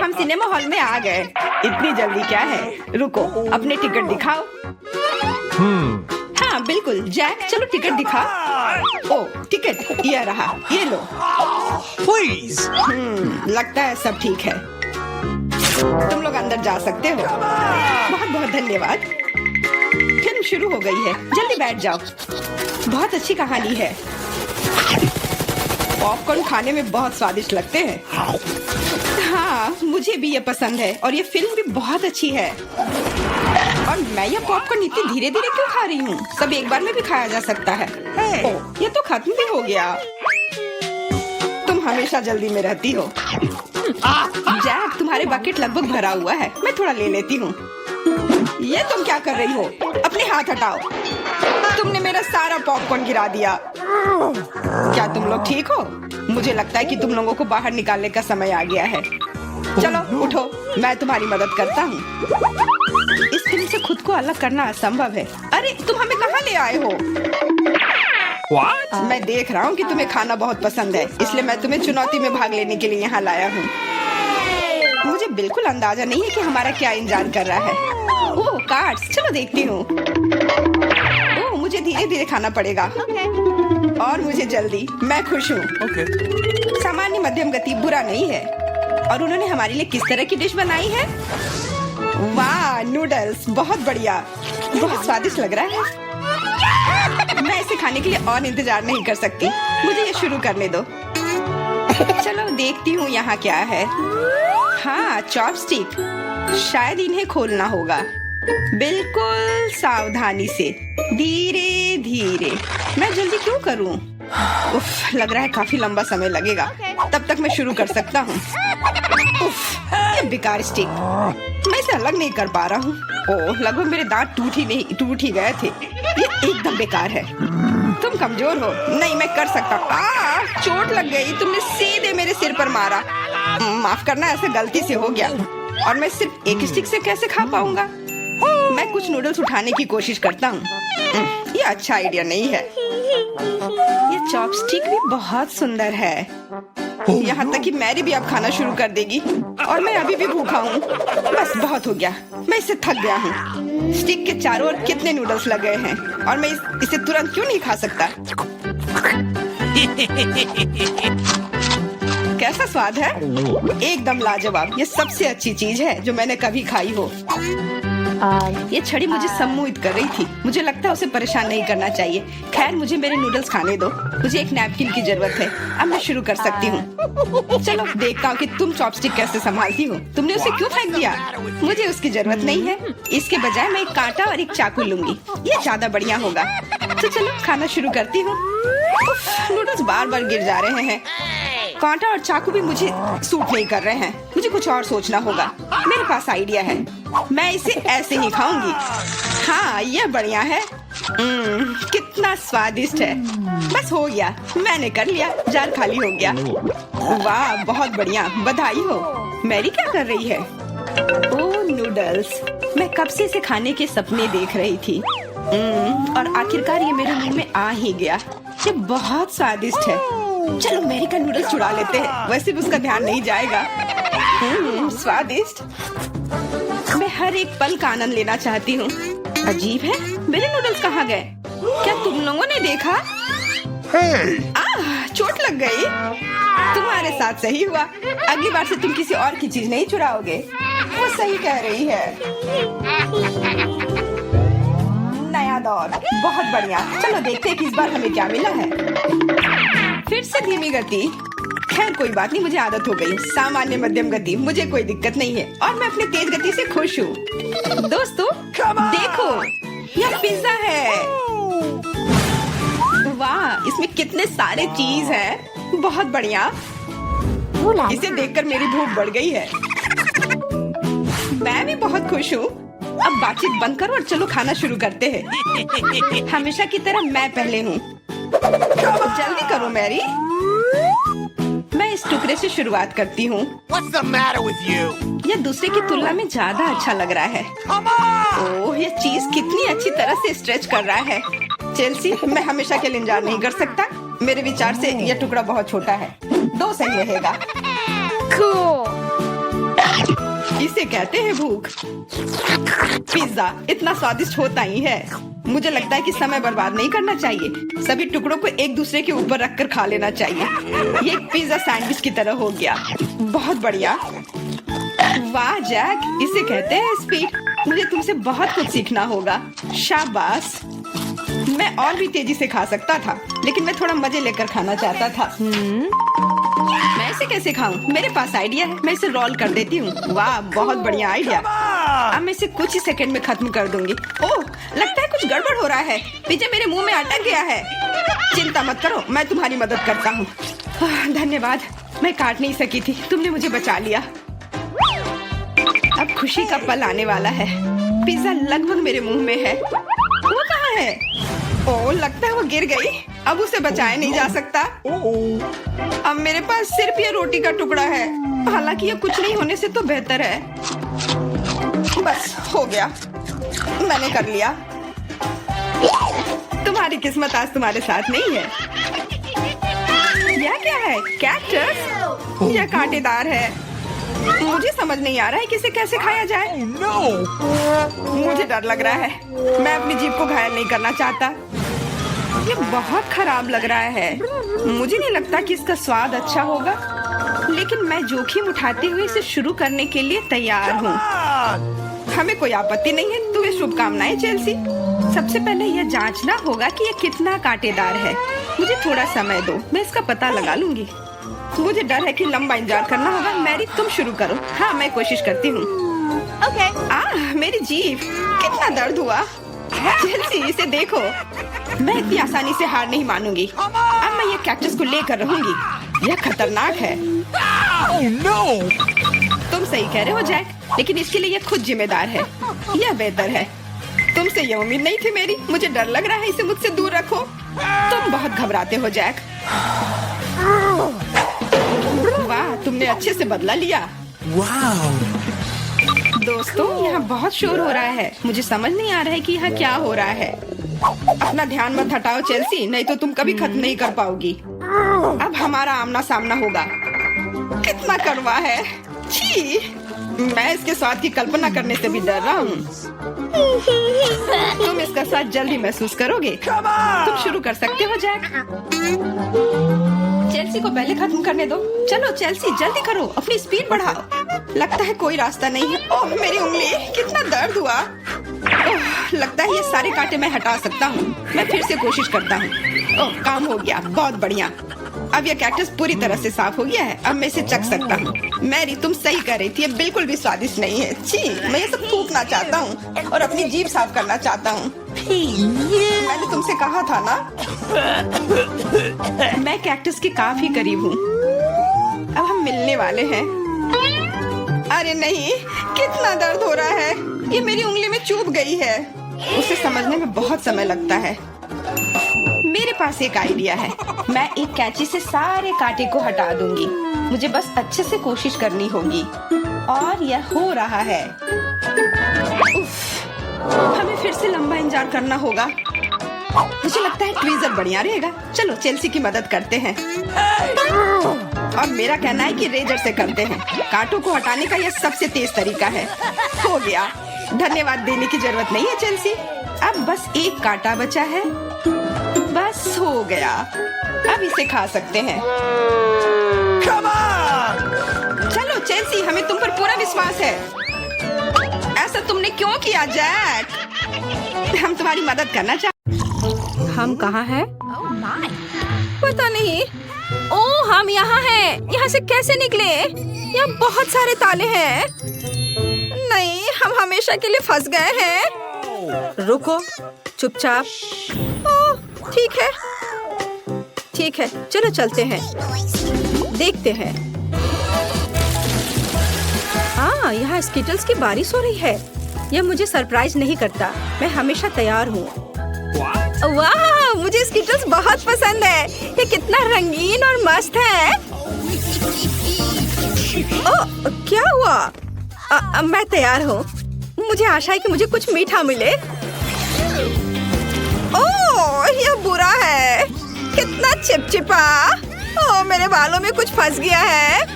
हम cinema hall में आ गए। इतनी जल्दी क्या है? रुको, अपने टिकट दिखाओ। हाँ बिल्कुल जैक, चलो टिकट दिखा। ओ टिकट ये रहा, ये लो। Please. लगता है सब ठीक है, तुम लोग अंदर जा सकते हो। बहुत बहुत धन्यवाद। फिल्म शुरू हो गई है, जल्दी बैठ जाओ। बहुत अच्छी कहानी है। पॉपकॉर्न खाने में बहुत स्वादिष्ट लगते हैं। हाँ मुझे भी ये पसंद है और ये फिल्म भी बहुत अच्छी है। और मैं ये पॉपकॉर्न इतनी धीरे धीरे क्यों खा रही हूँ? सब एक बार में भी खाया जा सकता है। ओह, ये तो खत्म भी हो गया। तुम हमेशा जल्दी में रहती हो। जैक, तुम्हारे बकेट लगभग भरा हुआ है, मैं थोड़ा ले लेती हूँ। ये तुम क्या कर रही हो? अपने हाथ हटाओ। तुमने मेरा सारा पॉपकॉर्न गिरा दिया। क्या तुम लोग ठीक हो? मुझे लगता है कि तुम लोगों को बाहर निकालने का समय आ गया है। चलो उठो, मैं तुम्हारी मदद करता हूँ। इस फिल्म से खुद को अलग करना असंभव है। अरे तुम हमें कहाँ ले आए हो? What? मैं देख रहा हूँ कि तुम्हें खाना बहुत पसंद है, इसलिए मैं तुम्हें चुनौती में भाग लेने के लिए यहाँ लाया हूँ। मुझे बिल्कुल अंदाजा नहीं है कि हमारा क्या इंतजार कर रहा है। ओह कार्ड्स, चलो देखती हूँ। ओह मुझे धीरे धीरे खाना पड़ेगा। और मुझे जल्दी, मैं खुश हूँ। Okay. सामान्य मध्यम गति बुरा नहीं है। और उन्होंने हमारे लिए किस तरह की डिश बनाई है? वाह नूडल्स, बहुत बढ़िया, बहुत स्वादिष्ट लग रहा है। मैं इसे खाने के लिए और इंतजार नहीं कर सकती। मुझे ये शुरू करने दो। चलो देखती हूँ यहाँ क्या है। हाँ चॉपस्टिक, शायद इन्हें खोलना होगा। बिल्कुल सावधानी से, धीरे धीरे। मैं जल्दी क्यों करूँ? उफ, लग रहा है काफी लंबा समय लगेगा। तब तक मैं शुरू कर सकता हूँ। उफ, ये बेकार स्टिक, मैं इसे अलग नहीं कर पा रहा हूँ। ओह, लगभग मेरे दांत टूट ही गए थे। ये एकदम बेकार है। तुम कमजोर हो। नहीं, मैं कर सकता हूँ। चोट लग गई, तुमने सीधे मेरे सिर पर मारा। माफ करना, ऐसे गलती से हो गया। और मैं सिर्फ एक स्टिक से कैसे खा पाऊंगा? मैं कुछ नूडल्स उठाने की कोशिश करता हूँ। ये अच्छा आइडिया नहीं है। ये चॉपस्टिक भी बहुत सुंदर है। यहाँ तक कि मैरी भी अब खाना शुरू कर देगी और मैं अभी भी भूखा हूँ। बस बहुत हो गया, मैं इससे थक गया हूँ। स्टिक के चारों ओर कितने नूडल्स लगे हैं और मैं इसे तुरंत क्यों नहीं खा सकता? कैसा स्वाद है? एकदम लाजवाब। ये सबसे अच्छी चीज है जो मैंने कभी खाई हो। ये छड़ी मुझे सम्मोहित कर रही थी। मुझे लगता है उसे परेशान नहीं करना चाहिए। खैर, मुझे मेरे नूडल्स खाने दो। मुझे एक नैपकिन की जरूरत है। अब मैं शुरू कर सकती हूँ। चलो देखता हूँ कि तुम चॉपस्टिक कैसे संभालती हो। तुमने उसे क्यों फेंक दिया? मुझे उसकी जरूरत नहीं है। इसके बजाय मैं एक कांटा और एक चाकू लूंगी। ये ज्यादा बढ़िया होगा। तो चलो खाना शुरू करती हूँ। नूडल्स बार बार गिर जा रहे हैं। कांटा और चाकू भी मुझे सूट नहीं कर रहे हैं। मुझे कुछ और सोचना होगा। मेरे पास आइडिया है। मैं इसे ऐसे ही खाऊंगी। हाँ, ये बढ़िया है। कितना स्वादिष्ट है। बस हो गया, मैंने कर लिया। जार खाली हो गया। वाह, बहुत बढ़िया, बधाई हो। मैरी क्या कर रही है? ओह नूडल्स, मैं कब से इसे खाने के सपने देख रही थी। और आखिरकार ये मेरे मुंह में आ ही गया। ये बहुत स्वादिष्ट है। चलो मैरी का नूडल्स चुरा लेते हैं, वैसे भी उसका ध्यान नहीं जाएगा। स्वादिष्ट। मैं हर एक पल का आनंद लेना चाहती हूँ। अजीब है, मेरे नूडल्स कहाँ गए? क्या तुम लोगों ने देखा? चोट लग गई। तुम्हारे साथ सही हुआ। अगली बार से तुम किसी और की चीज नहीं चुराओगे। वो सही कह रही है। नया दौर, बहुत बढ़िया। चलो देखते हैं कि इस बार हमें क्या मिला है। फिर से धीमी गति। खैर कोई बात नहीं, मुझे आदत हो गई। सामान्य मध्यम गति, मुझे कोई दिक्कत नहीं है और मैं अपनी तेज गति से खुश हूँ। दोस्तों देखो, यह पिज्जा है। वाह, इसमें कितने सारे चीज हैं। बहुत बढ़िया। इसे देखकर मेरी भूख बढ़ गई है। मैं भी बहुत खुश हूँ। अब बातचीत बंद करो और चलो खाना शुरू करते हैं। हमेशा की तरह मैं पहले हूँ। जल्दी करो मैरी। मैं इस टुकड़े से शुरुआत करती हूँ। What's the matter with you? यह दूसरे की तुलना में ज्यादा अच्छा लग रहा है। Come on! ओह, यह चीज कितनी अच्छी तरह से स्ट्रेच कर रहा है। चेल्सी, मैं हमेशा के लिए इंतजार नहीं कर सकता। मेरे विचार से यह टुकड़ा बहुत छोटा है। 2 सही रहेगा। Cool. इसे कहते हैं भूख। पिज्जा इतना स्वादिष्ट होता ही है। मुझे लगता है कि समय बर्बाद नहीं करना चाहिए। सभी टुकड़ों को एक दूसरे के ऊपर रखकर खा लेना चाहिए। ये एक पिज्जा सैंडविच की तरह हो गया। बहुत बढ़िया। वाह जैक, इसे कहते हैं स्पीड। मुझे तुमसे बहुत कुछ सीखना होगा। शाबाश। मैं और भी तेजी से खा सकता था, लेकिन मैं थोड़ा मजे लेकर खाना चाहता था। मैं इसे कैसे खाऊं? मेरे पास आइडिया है। मैं इसे रोल कर देती हूँ। वाह, बहुत बढ़िया आइडिया। अब मैं इसे कुछ ही सेकंड में खत्म कर दूंगी। ओह, लगता है कुछ गड़बड़ हो रहा है। पिज्जा मेरे मुंह में अटक गया है। चिंता मत करो, मैं तुम्हारी मदद करता हूँ। धन्यवाद। मैं काट नहीं सकी थी, तुमने मुझे बचा लिया। अब खुशी का पल आने वाला है। पिज्जा लगभग मेरे मुंह में है। वो कहाँ है? ओह, लगता है वो गिर गई। अब उसे बचाया नहीं जा सकता। अब मेरे पास सिर्फ ये रोटी का टुकड़ा है। हालांकि ये कुछ नहीं होने से तो बेहतर है। बस हो गया, मैंने कर लिया। तुम्हारी किस्मत आज तुम्हारे साथ नहीं है। यह क्या है? कैक्टस? यह कांटेदार है। मुझे समझ नहीं आ रहा है कि इसे कैसे खाया जाए। Oh, no. मुझे डर लग रहा है। मैं अपनी जीभ को घायल नहीं करना चाहता। ये बहुत खराब लग रहा है। मुझे नहीं लगता कि इसका स्वाद अच्छा होगा, लेकिन मैं जोखिम उठाते हुए इसे शुरू करने के लिए तैयार हूँ। हमें कोई आपत्ति नहीं है। तुम्हें शुभकामनाएं चेल्सी। सबसे पहले यह जांचना होगा कि यह कितना कांटेदार है। मुझे थोड़ा समय दो, मैं इसका पता लगा लूंगी। मुझे डर है कि लंबा इंतजार करना होगा। मैरी, तुम शुरू करो। हाँ, मैं कोशिश करती हूँ। ओके। मेरी जीभ, कितना दर्द हुआ। चेल्सी, इसे देखो। मैं इतनी आसानी से हार नहीं मानूंगी। अब मैं ये कैक्टस को लेकर रहूंगी। यह खतरनाक है। Oh, no. तुम सही कह रहे हो जैक, लेकिन इसके लिए यह खुद जिम्मेदार है। यह बेहतर है। तुमसे यह उम्मीद नहीं थी मेरी। मुझे डर लग रहा है। इसे मुझसे दूर रखो। तुम बहुत घबराते हो जैक। वाह, तुमने अच्छे से बदला लिया। Wow. दोस्तों, यहाँ बहुत शोर हो रहा है। मुझे समझ नहीं आ रहा है कि यहाँ क्या हो रहा है। अपना ध्यान मत हटाओ चेल्सी, नहीं तो तुम कभी खत्म नहीं कर पाओगी। अब हमारा आमना सामना होगा। कितना कड़वा है। छी, मैं इसके स्वाद की कल्पना करने से भी डर रहा हूँ। तुम इसका स्वाद जल्दी महसूस करोगे। तुम शुरू कर सकते हो जैक। चेल्सी को पहले खत्म करने दो। चलो चेल्सी, जल्दी करो, अपनी स्पीड बढ़ाओ। लगता है कोई रास्ता नहीं है। ओह, मेरी उंगली, कितना दर्द हुआ। ओह, लगता है ये सारे कांटे मैं हटा सकता हूँ। मैं फिर से कोशिश करता हूँ। ओह, काम हो गया। बहुत बढ़िया। अब यह कैक्टस पूरी तरह से साफ हो गया है। अब मैं इसे चख सकता हूँ। मैरी, तुम सही कर रही थी। ये बिल्कुल भी स्वादिष्ट नहीं है। छी, मैं ये सब थूकना चाहता हूँ और अपनी जीभ साफ करना चाहता हूँ। मैंने तुमसे कहा था ना। मैं कैक्टस के काफी करीब हूँ। अब हम मिलने वाले हैं। अरे नहीं, कितना दर्द हो रहा है। ये मेरी उंगली में चुभ गई है। उसे समझने में बहुत समय लगता है। मेरे पास एक आइडिया है। मैं एक कैंची से सारे कांटे को हटा दूंगी। मुझे बस अच्छे से कोशिश करनी होगी। और यह हो रहा है। उफ, हमें फिर से लंबा इंतजार करना होगा। मुझे लगता है ट्वीजर बढ़िया रहेगा। चलो चेल्सी की मदद करते हैं। और मेरा कहना है कि रेजर से करते हैं। कांटों को हटाने का यह सबसे तेज तरीका है। हो गया। धन्यवाद देने की जरूरत नहीं है चेल्सी। अब बस एक कांटा बचा है। बस हो गया। अब इसे खा सकते हैं। Come on. चलो चेल्सी, हमें तुम पर पूरा विश्वास है। ऐसा तुमने क्यों किया जैक? हम तुम्हारी मदद करना चाहते। हम कहाँ हैं? पता नहीं। ओह, हम यहाँ हैं। यहाँ से कैसे निकले? यहाँ बहुत सारे ताले हैं। नहीं, हम हमेशा के लिए फंस गए हैं। रुको, चुपचाप। ओह, ठीक है। ठीक है, चलो चलते हैं। देखते हैं। हाँ, यहाँ स्किटल्स की बारिश हो रही है। यह मुझे सरप्राइज नहीं करता। मैं हमेशा तैयार हूँ। वाह, मुझे स्किटल्स बहुत पसंद है। ये कितना रंगीन और मस्त है। ओह, क्या हुआ? मैं तैयार हूँ। मुझे आशा है कि मुझे कुछ मीठा मिले। ओह, यह बुरा है। कितना चिपचिपा। ओह, मेरे बालों में कुछ फंस गया है।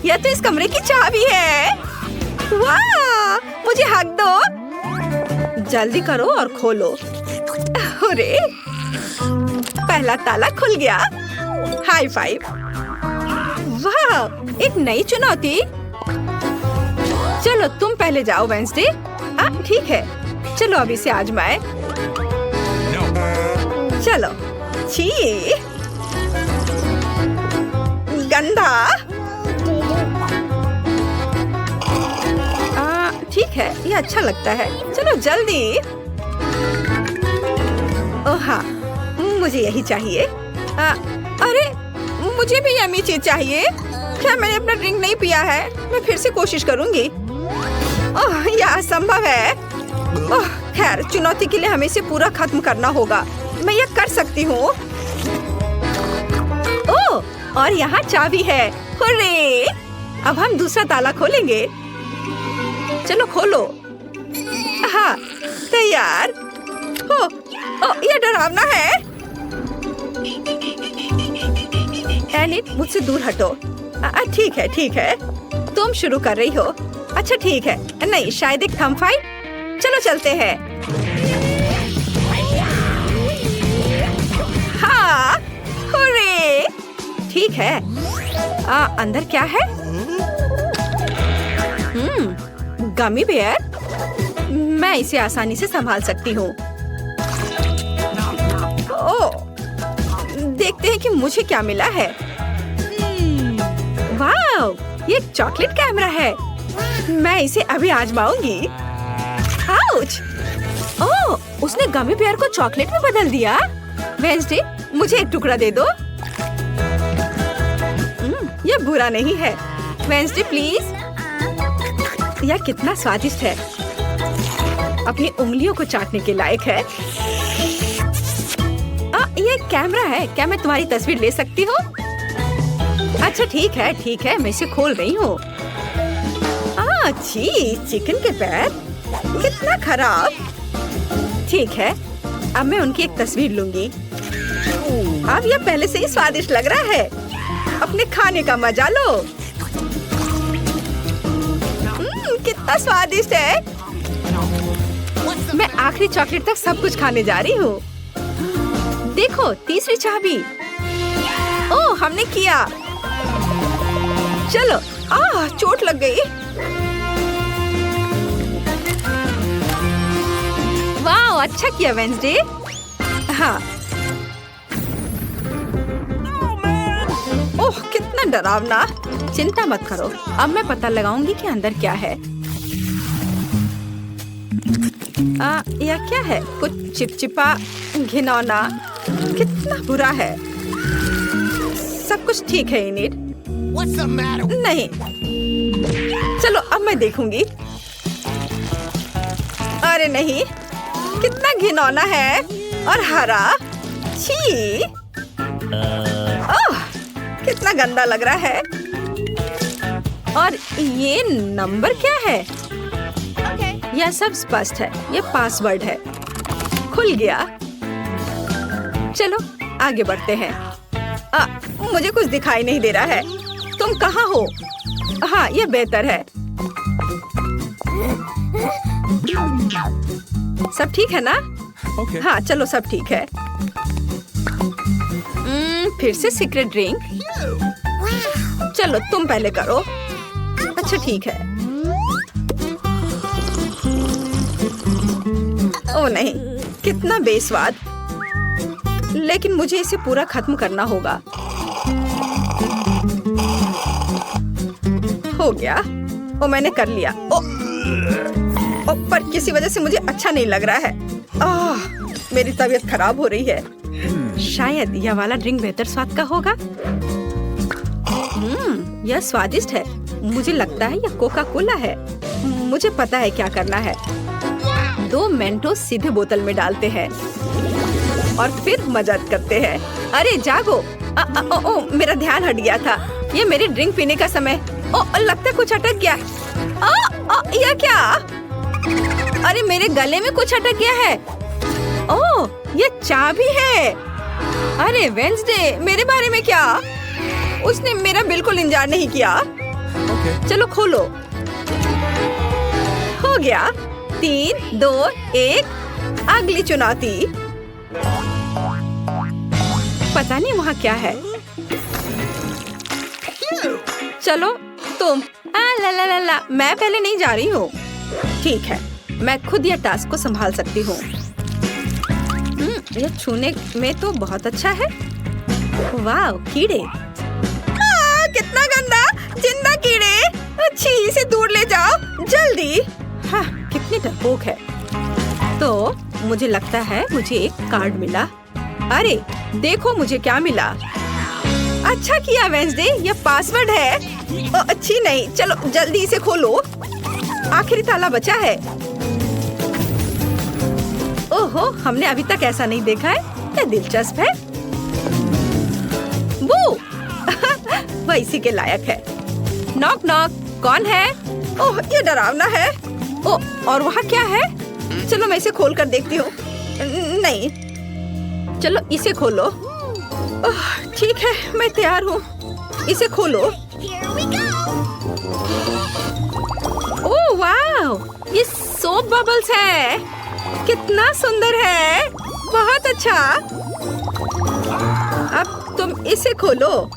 यह तो इस कमरे की चाबी है। वाह, मुझे हक दो। जल्दी करो और खोलो। अरे, पहला ताला खुल गया। High five. वाह, एक नई चुनौती। चलो तुम पहले जाओ वेंसडे। ठीक है, चलो अब इसे आजमाए। चलो। छी, गंदा। ठीक है, ये अच्छा लगता है। चलो जल्दी। ओह हाँ, मुझे यही चाहिए। अरे, मुझे भी यम्मी चीज चाहिए। क्या मैंने अपना ड्रिंक नहीं पिया है? मैं फिर से कोशिश करूंगी। ओह, यह असंभव है। ओह, खैर, चुनौती के लिए हमें इसे पूरा खत्म करना होगा। मैं यह कर सकती हूँ। ओह, और यहाँ चाबी है। हुर्रे! अब हम दूसरा ताला खोलेंगे। चलो खोलो। हाँ, तैयार। यह डरावना है। एलिट, मुझसे दूर हटो। ठीक है, ठीक है। तुम शुरू कर रही हो। अच्छा ठीक है। नहीं, शायद एक थंब फाइट। चलो चलते हैं। हाँ, हुर्रे! ठीक है। अंदर क्या है? Gummy bear. मैं इसे आसानी से संभाल सकती हूँ। ओह, देखते हैं कि मुझे क्या मिला है। वाह, ये चॉकलेट कैमरा है। मैं इसे अभी आजमाऊंगी। आउच! ओह, उसने गमी बेयर को चॉकलेट में बदल दिया। वेंसडे, मुझे एक टुकड़ा दे दो। ये बुरा नहीं है। Wednesday please. यह कितना स्वादिष्ट है। अपनी उंगलियों को चाटने के लायक है। ये कैमरा है। क्या मैं तुम्हारी तस्वीर ले सकती हूँ? अच्छा ठीक है, ठीक है। मैं इसे खोल रही हूँ। छी, चिकन के पैर, कितना खराब। ठीक है, अब मैं उनकी एक तस्वीर लूंगी। अब यह पहले से ही स्वादिष्ट लग रहा है। अपने खाने का मजा लो। कितना स्वादिष्ट है। मैं आखिरी चॉकलेट तक सब कुछ खाने जा रही हूँ। देखो, तीसरी चाबी। ओह, हमने किया। चलो। चोट लग गई। वाह, अच्छा किया वेंसडे। हाँ। ओह, कितना डरावना। चिंता मत करो, अब मैं पता लगाऊंगी कि अंदर क्या है। यह क्या है? कुछ चिपचिपा, घिनौना। कितना बुरा है। सब कुछ ठीक है इनिट। नहीं, चलो अब मैं देखूंगी। अरे नहीं, कितना घिनौना है और हरा। छी! ओह, कितना गंदा लग रहा है। और ये नंबर क्या है? यह सब स्पष्ट है। यह पासवर्ड है। खुल गया। चलो आगे बढ़ते हैं। मुझे कुछ दिखाई नहीं दे रहा है। तुम कहाँ हो? हाँ, यह बेहतर है। सब ठीक है ना? हाँ, चलो सब ठीक है। फिर से सीक्रेट ड्रिंक। चलो तुम पहले करो। अच्छा ठीक है। ओह नहीं, कितना बेस्वाद। लेकिन मुझे इसे पूरा खत्म करना होगा। हो गया। ओ, मैंने कर लिया। पर किसी वजह से मुझे अच्छा नहीं लग रहा है। मेरी तबीयत खराब हो रही है। शायद यह वाला ड्रिंक बेहतर स्वाद का होगा। यह स्वादिष्ट है। मुझे लगता है यह कोका कोला है। मुझे पता है क्या करना है। 2 मेंटोस सीधे बोतल में डालते हैं और फिर मजाक करते हैं। अरे जागो। मेरा ध्यान हट गया था। ये मेरी ड्रिंक पीने का समय। लगता है कुछ अटक गया। यह क्या? अरे मेरे गले में कुछ अटक गया है। ओह, ये चाबी है। अरे वेंसडे, मेरे बारे में क्या? उसने मेरा बिल्कुल इंतजार नहीं किया। चलो खोलो। हो गया। 3, 2, 1, अगली चुनौती। पता नहीं वहाँ क्या है। चलो तुम। ला ला ला ला, मैं पहले नहीं जा रही हूँ। ठीक है, मैं खुद यह टास्क को संभाल सकती हूँ। यह छूने में तो बहुत अच्छा है। वाह, कीड़े। कितना गंदा, जिंदा कीड़े। अच्छी, इसे दूर ले जाओ जल्दी। हाँ, कितनी डरपोक है। तो मुझे लगता है मुझे एक कार्ड मिला। अरे देखो मुझे क्या मिला। अच्छा किया वेंसडे, यह पासवर्ड है। अच्छी नहीं, चलो जल्दी इसे खोलो। आखिरी ताला बचा है। ओहो, हमने अभी तक ऐसा नहीं देखा है। यह दिलचस्प है। वो वह इसी के लायक है। नॉक नॉक, कौन है? ओह, ये डरावना है। ओह, और वहाँ क्या है? चलो मैं इसे खोल कर देखती हूँ। नहीं, चलो इसे खोलो। ठीक है, मैं तैयार हूँ। इसे खोलो। ओह वाह, ये सोप बबल्स है। कितना सुंदर है, बहुत अच्छा। अब तुम इसे खोलो।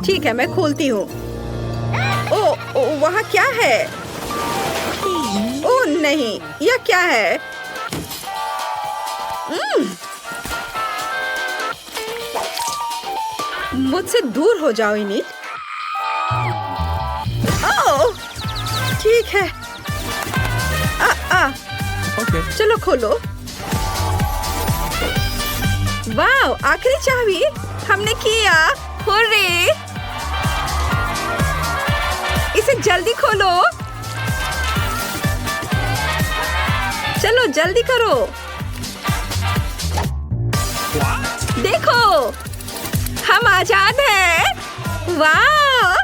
ठीक है, मैं खोलती हूँ। ओह, वहाँ क्या है? ओह नहीं, यह क्या है? मुझसे दूर हो जाओ इनिट। ओह, ठीक है। Okay. चलो खोलो। वाह, आखिरी चाबी हमने किया। हुर्रे! इसे जल्दी खोलो। चलो जल्दी करो। देखो, हम आजाद हैं। वाह!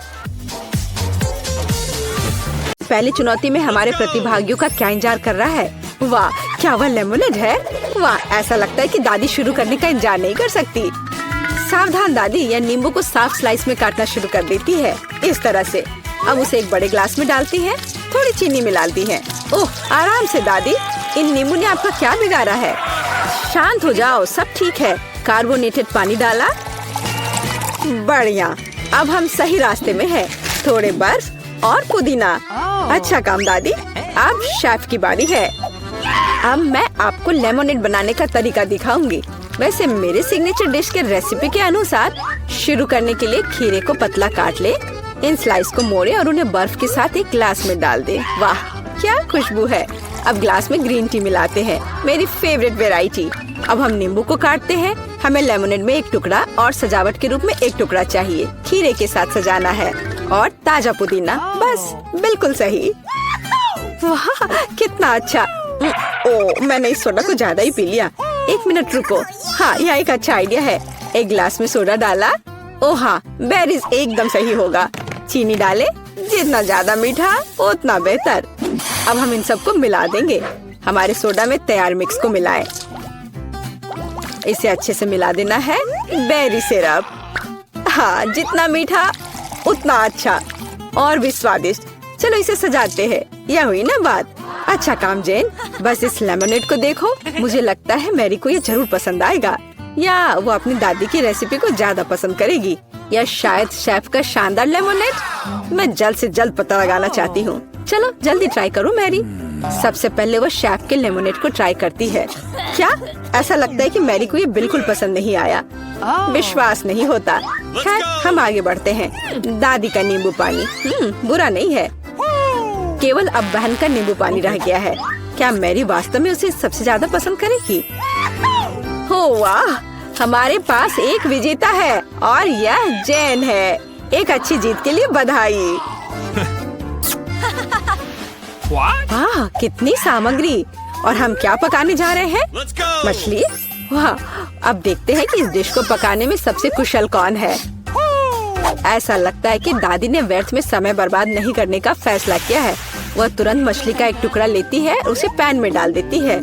पहली चुनौती में हमारे प्रतिभागियों का क्या इंतजार कर रहा है? वाह, क्या वह लेमोनेड है? वाह, ऐसा लगता है कि दादी शुरू करने का इंतजार नहीं कर सकती। सावधान दादी, यह नींबू को साफ स्लाइस में काटना शुरू कर देती है। इस तरह से। अब उसे एक बड़े ग्लास में डालती है, थोड़ी चीनी मिलाती है। ओह, आराम से दादी, इन नींबू ने आपका क्या बिगाड़ा है? शांत हो जाओ, सब ठीक है। कार्बोनेटेड पानी डाला। बढ़िया, अब हम सही रास्ते में हैं। थोड़े बर्फ और पुदीना। अच्छा काम दादी। अब शेफ की बारी है। अब मैं आपको लेमोनेड बनाने का तरीका दिखाऊंगी। वैसे मेरे सिग्नेचर डिश के रेसिपी के अनुसार शुरू करने के लिए खीरे को पतला काट ले, इन स्लाइस को मोड़े और उन्हें बर्फ के साथ एक ग्लास में डाल दे। वाह, क्या खुशबू है। अब ग्लास में ग्रीन टी मिलाते हैं, मेरी फेवरेट वेराइटी। अब हम नींबू को काटते हैं। हमें लेमोनेड में एक टुकड़ा और सजावट के रूप में एक टुकड़ा चाहिए। खीरे के साथ सजाना है और ताजा पुदीना। बस, बिल्कुल सही। वाह, कितना अच्छा। ओह, मैंने इस सोडा को ज्यादा ही पी लिया। एक मिनट रुको। हाँ, यह एक अच्छा आइडिया है। एक ग्लास में सोडा डाला। ओह हाँ, बेरीज एकदम सही होगा। चीनी डाले, जितना ज्यादा मीठा उतना बेहतर। अब हम इन सबको मिला देंगे। हमारे सोडा में तैयार मिक्स को मिलाएं। इसे अच्छे से मिला देना है। Berry syrup. हाँ, जितना मीठा उतना अच्छा और भी स्वादिष्ट। चलो इसे सजाते हैं। यह हुई ना बात। अच्छा काम जेन। बस इस लेमोनेड को देखो। मुझे लगता है मैरी को ये जरूर पसंद आएगा, या वो अपनी दादी की रेसिपी को ज्यादा पसंद करेगी, या शायद शेफ का शानदार लेमोनेड। मैं जल्द से जल्द पता लगाना चाहती हूँ। चलो जल्दी ट्राई करो मैरी। सबसे पहले वो शेफ के लेमोनेड को ट्राई करती है। क्या? ऐसा लगता है कि मैरी को ये बिल्कुल पसंद नहीं आया। विश्वास नहीं होता। खैर, हम आगे बढ़ते हैं। दादी का नींबू पानी बुरा नहीं है। केवल अब बहन का नींबू पानी रह गया है। क्या मैरी वास्तव में उसे सबसे ज्यादा पसंद करेगी? हो वाह, हमारे पास एक विजेता है और यह जेन है। एक अच्छी जीत के लिए बधाई। वाह, कितनी सामग्री। और हम क्या पकाने जा रहे हैं? मछली। वाह, अब देखते हैं कि इस डिश को पकाने में सबसे कुशल कौन है। ऐसा लगता है कि दादी ने व्यर्थ में समय बर्बाद नहीं करने का फैसला किया है। वह तुरंत मछली का एक टुकड़ा लेती है, उसे पैन में डाल देती है।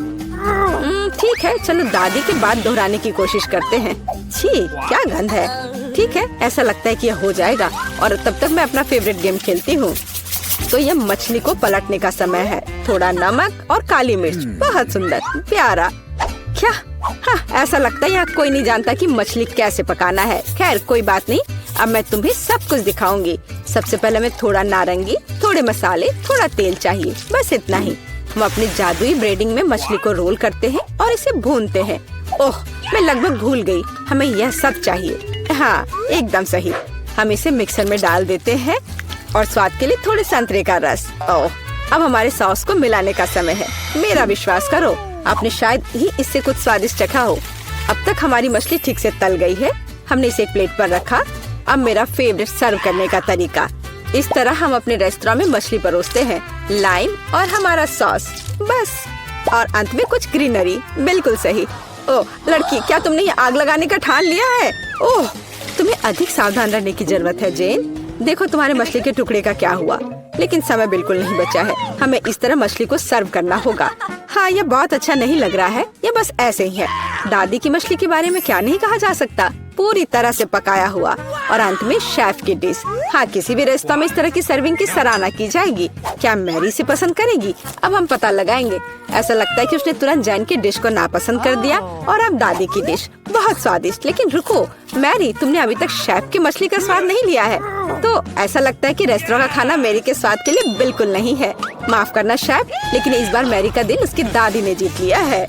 ठीक है, चलो दादी की बात दोहराने की कोशिश करते हैं। छी, क्या गंध है। ठीक है, ऐसा लगता है कि यह हो जाएगा और तब तक मैं अपना फेवरेट गेम खेलती हूँ। तो ये मछली को पलटने का समय है। थोड़ा नमक और काली मिर्च, बहुत सुंदर, प्यारा। क्या? हाँ, ऐसा लगता है यहाँ कोई नहीं जानता कि मछली कैसे पकाना है। खैर कोई बात नहीं, अब मैं तुम्हें सब कुछ दिखाऊंगी। सबसे पहले मैं थोड़ा नारंगी, थोड़े मसाले, थोड़ा तेल चाहिए, बस इतना ही। हम अपनी जादुई ब्रेडिंग में मछली को रोल करते हैं और इसे भूनते हैं। ओह, मैं लगभग भूल गई, हमें यह सब चाहिए। हाँ, एकदम सही। हम इसे मिक्सर में डाल देते हैं और स्वाद के लिए थोड़े संतरे का रस। ओह, अब हमारे सॉस को मिलाने का समय है। मेरा विश्वास करो, आपने शायद ही इससे कुछ स्वादिष्ट चखा हो। अब तक हमारी मछली ठीक से तल गई है। हमने इसे एक प्लेट पर रखा। अब मेरा फेवरेट सर्व करने का तरीका। इस तरह हम अपने रेस्तरां में मछली परोसते हैं, लाइम और हमारा सॉस, बस। और अंत में कुछ ग्रीनरी। बिल्कुल सही। ओह लड़की, क्या तुमने ये आग लगाने का ठान लिया है? ओह, तुम्हें अधिक सावधान रहने की जरूरत है जेन। देखो तुम्हारे मछली के टुकड़े का क्या हुआ। लेकिन समय बिल्कुल नहीं बचा है, हमें इस तरह मछली को सर्व करना होगा। हाँ, ये बहुत अच्छा नहीं लग रहा है, ये बस ऐसे ही है। दादी की मछली के बारे में क्या नहीं कहा जा सकता, पूरी तरह से पकाया हुआ। और अंत में शेफ की डिश। हाँ, किसी भी रेस्तरां में इस तरह की सर्विंग की सराहना की जाएगी। क्या मैरी से पसंद करेगी? अब हम पता लगाएंगे। ऐसा लगता है कि उसने तुरंत जैन की डिश को नापसंद कर दिया और अब दादी की डिश। बहुत स्वादिष्ट। लेकिन रुको मैरी, तुमने अभी तक शेफ की मछली का स्वाद नहीं लिया है। तो ऐसा लगता है कि रेस्तरां का खाना मैरी के स्वाद के लिए बिल्कुल नहीं है। माफ करना शेफ, लेकिन इस बार मैरी का दिल उसकी दादी ने जीत लिया है।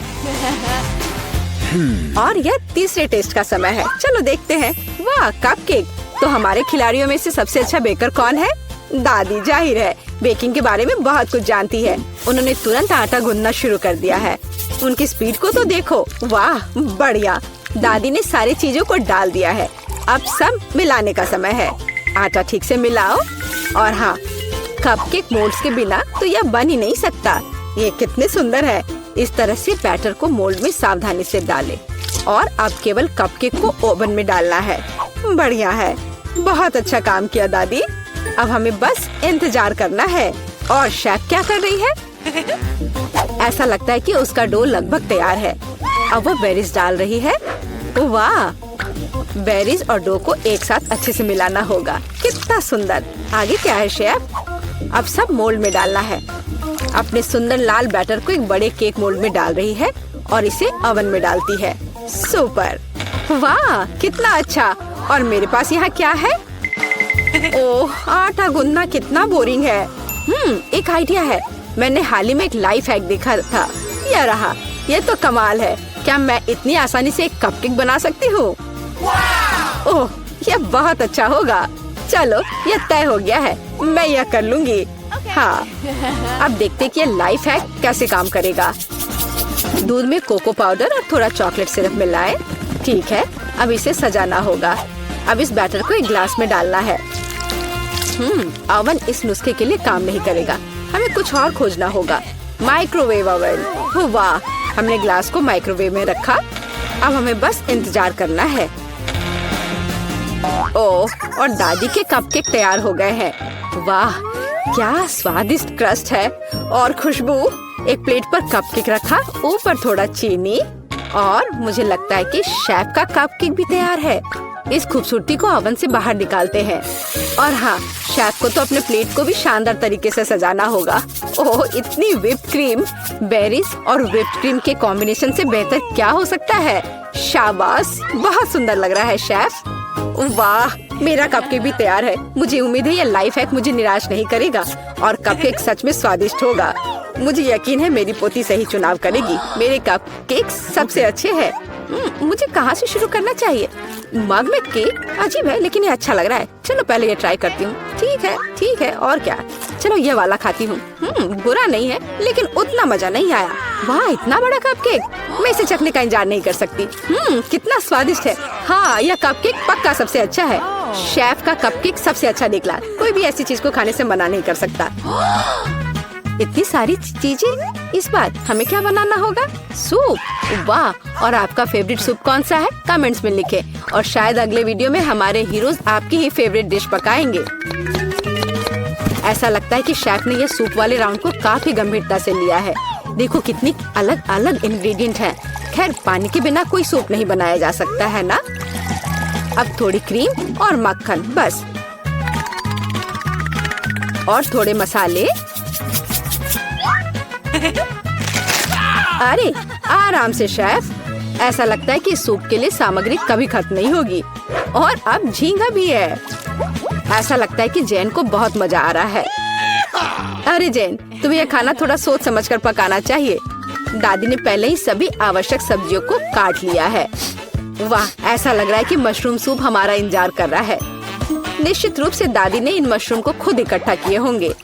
और यह तीसरे टेस्ट का समय है। चलो देखते हैं। वाह, कपकेक। तो हमारे खिलाड़ियों में से सबसे अच्छा बेकर कौन है? दादी, जाहिर है, बेकिंग के बारे में बहुत कुछ जानती है। उन्होंने तुरंत आटा गूंदना शुरू कर दिया है। उनकी स्पीड को तो देखो। वाह, बढ़िया। दादी ने सारी चीजों को डाल दिया है। अब सब मिलाने का समय है। आटा ठीक से मिलाओ। और हाँ, कपकेक मोल्ड्स के बिना तो यह बन ही नहीं सकता। ये कितने सुंदर है। इस तरह से बैटर को मोल्ड में सावधानी से डालें और अब केवल कपकेक को ओवन में डालना है। बढ़िया है, बहुत अच्छा काम किया दादी। अब हमें बस इंतजार करना है। और शेफ क्या कर रही है? ऐसा लगता है कि उसका डो लगभग तैयार है। अब वो बेरीज डाल रही है। वाह, बेरीज और डो को एक साथ अच्छे से मिलाना होगा। कितना सुंदर। आगे क्या है शेफ? अब सब मोल्ड में डालना है। अपने सुंदर लाल बैटर को एक बड़े केक मोल्ड में डाल रही है और इसे ओवन में डालती है। सुपर। वाह, कितना अच्छा। और मेरे पास यहाँ क्या है? ओह, आटा गूंदना कितना बोरिंग है। एक आइडिया है। मैंने हाल ही में एक लाइफ हैक देखा था। यह रहा। ये तो कमाल है। क्या मैं इतनी आसानी से एक कपकेक बना सकती हूँ? ओह, यह बहुत अच्छा होगा। चलो, यह तय हो गया है। मैं यह कर लूंगी। हाँ, अब देखते कि ये लाइफ हैक कैसे काम करेगा। दूध में कोको पाउडर और थोड़ा चॉकलेट सिरप मिलाएं। ठीक है, अब इसे सजाना होगा। अब इस बैटर को एक ग्लास में डालना है। ओवन इस नुस्खे के लिए काम नहीं करेगा। हमें कुछ और खोजना होगा। Microwave oven. वाह, हमने ग्लास को माइक्रोवेव में रखा। अब हमें बस इंतजार करना है। ओह, और दादी के कपकेक तैयार हो गए हैं। वाह, क्या स्वादिष्ट क्रस्ट है और खुशबू। एक प्लेट पर कपकेक रखा, ऊपर थोड़ा चीनी और मुझे लगता है कि शेफ का कपकेक भी तैयार है। इस खूबसूरती को ओवन से बाहर निकालते हैं। और हाँ, शेफ को तो अपने प्लेट को भी शानदार तरीके से सजाना होगा। ओह, इतनी व्हिप्ड क्रीम। बेरीज और व्हिप्ड क्रीम के कॉम्बिनेशन से बेहतर क्या हो सकता है? शाबाश, बहुत सुंदर लग रहा है शेफ। वाह, मेरा कपकेक भी तैयार है। मुझे उम्मीद है ये लाइफ हैक मुझे निराश नहीं करेगा और कपकेक सच में स्वादिष्ट होगा। मुझे यकीन है मेरी पोती सही चुनाव करेगी। मेरे कपकेक सबसे अच्छे हैं। मुझे कहाँ से शुरू करना चाहिए? मग में केक अजीब है, लेकिन ये अच्छा लग रहा है। चलो पहले ये ट्राई करती हूँ। ठीक है, और क्या। चलो ये वाला खाती हूँ। बुरा नहीं है, लेकिन उतना मजा नहीं आया। वाह, इतना बड़ा कपकेक। मैं इसे चखने का इंतजार नहीं कर सकती। कितना स्वादिष्ट है। हाँ, यह कपकेक पक्का सबसे अच्छा है। शेफ का कपकेक सबसे अच्छा निकला। कोई भी ऐसी चीज को खाने से मना नहीं कर सकता। इतनी सारी चीजें। इस बार हमें क्या बनाना होगा? सूप। वाह, और आपका फेवरेट सूप कौन सा है? कमेंट्स में लिखें। और शायद अगले वीडियो में हमारे हीरोज आपकी ही फेवरेट डिश पकाएंगे। ऐसा लगता है कि शेफ ने यह सूप वाले राउंड को काफी गंभीरता से लिया है। देखो कितनी अलग अलग इंग्रेडिएंट हैं। खैर, पानी के बिना कोई सूप नहीं बनाया जा सकता है ना। अब थोड़ी क्रीम और मक्खन, बस। और थोड़े मसाले। अरे आराम से शेफ, ऐसा लगता है कि सूप के लिए सामग्री कभी खत्म नहीं होगी। और अब झींगा भी है। ऐसा लगता है कि जैन को बहुत मजा आ रहा है। अरे जैन, तुम्हें यह खाना थोड़ा सोच समझकर पकाना चाहिए। दादी ने पहले ही सभी आवश्यक सब्जियों को काट लिया है। वाह, ऐसा लग रहा है कि मशरूम सूप हमारा इंतजार कर रहा है। निश्चित रूप से दादी ने इन मशरूम को खुद इकट्ठा किए होंगे।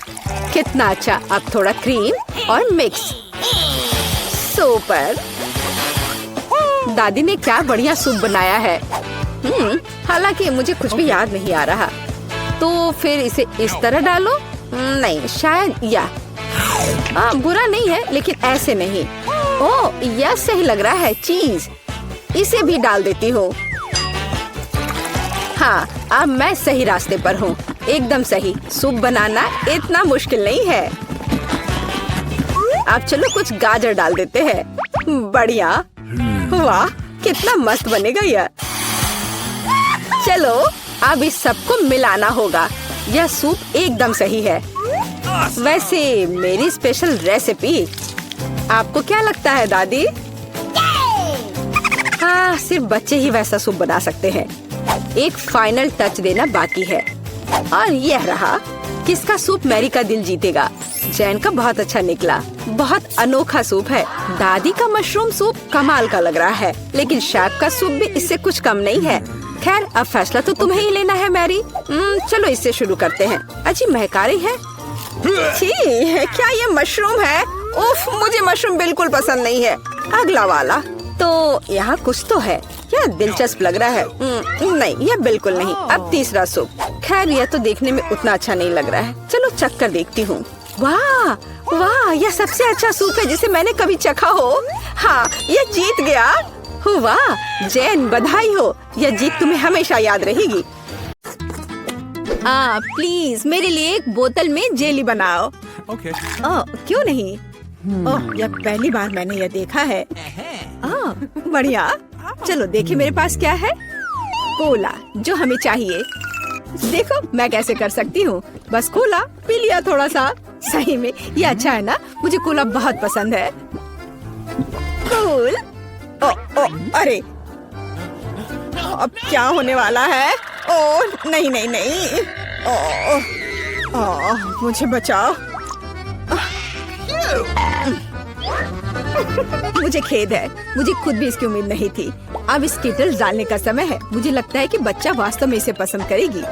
कितना अच्छा। अब थोड़ा क्रीम और मिक्स। सुपर। दादी ने क्या बढ़िया सूप बनाया है। हालांकि मुझे कुछ भी याद नहीं आ रहा। तो फिर इसे इस तरह डालो। नहीं, शायद बुरा नहीं है, लेकिन ऐसे नहीं। ओह, यह सही लग रहा है। चीज, इसे भी डाल देती हूँ। हाँ, अब मैं सही रास्ते पर हूँ। एकदम सही। सूप बनाना इतना मुश्किल नहीं है। अब चलो कुछ गाजर डाल देते हैं। बढ़िया। वाह, कितना मस्त बनेगा यह। चलो अब इस सबको मिलाना होगा। यह सूप एकदम सही है। वैसे मेरी स्पेशल रेसिपी, आपको क्या लगता है दादी? हाँ, सिर्फ बच्चे ही वैसा सूप बना सकते हैं। एक फाइनल टच देना बाकी है। और यह रहा। किसका सूप मैरी का दिल जीतेगा? जैन का बहुत अच्छा निकला। बहुत अनोखा सूप है। दादी का मशरूम सूप कमाल का लग रहा है, लेकिन शेफ का सूप भी इससे कुछ कम नहीं है। खैर, अब फैसला तो तुम्हें ही लेना है मैरी। चलो इससे शुरू करते हैं। अच्छी महक आ रही है। छी, क्या ये मशरूम है? उफ, मुझे मशरूम बिल्कुल पसंद नहीं है। अगला वाला। तो यहाँ कुछ तो है। यह दिलचस्प लग रहा है। नहीं, यह बिल्कुल नहीं। अब तीसरा सूप। खैर, यह तो देखने में उतना अच्छा नहीं लग रहा है। चलो चख कर देखती हूँ। वाह वाह, यह सबसे अच्छा सूप है जिसे मैंने कभी चखा हो। हाँ, यह जीत गया। वाह जैन, बधाई हो। यह जीत तुम्हें हमेशा याद रहेगी। प्लीज मेरे लिए एक बोतल में जेली बनाओ। Okay. क्यों नहीं? यह पहली बार मैंने यह देखा है। बढ़िया। चलो देखे मेरे पास क्या है। कोला, जो हमें चाहिए। देखो मैं कैसे कर सकती हूँ। बस कोला पी लिया थोड़ा सा। सही में ये अच्छा है ना? मुझे कोला बहुत पसंद है। कूल। अरे अब क्या होने वाला है? नहीं नहीं नहीं। मुझे बचाओ। मुझे खेद है। मुझे खुद भी इसकी उम्मीद नहीं थी। अब इस skittles डालने का समय है। मुझे लगता है कि बच्चा वास्तव में इसे पसंद करेगी।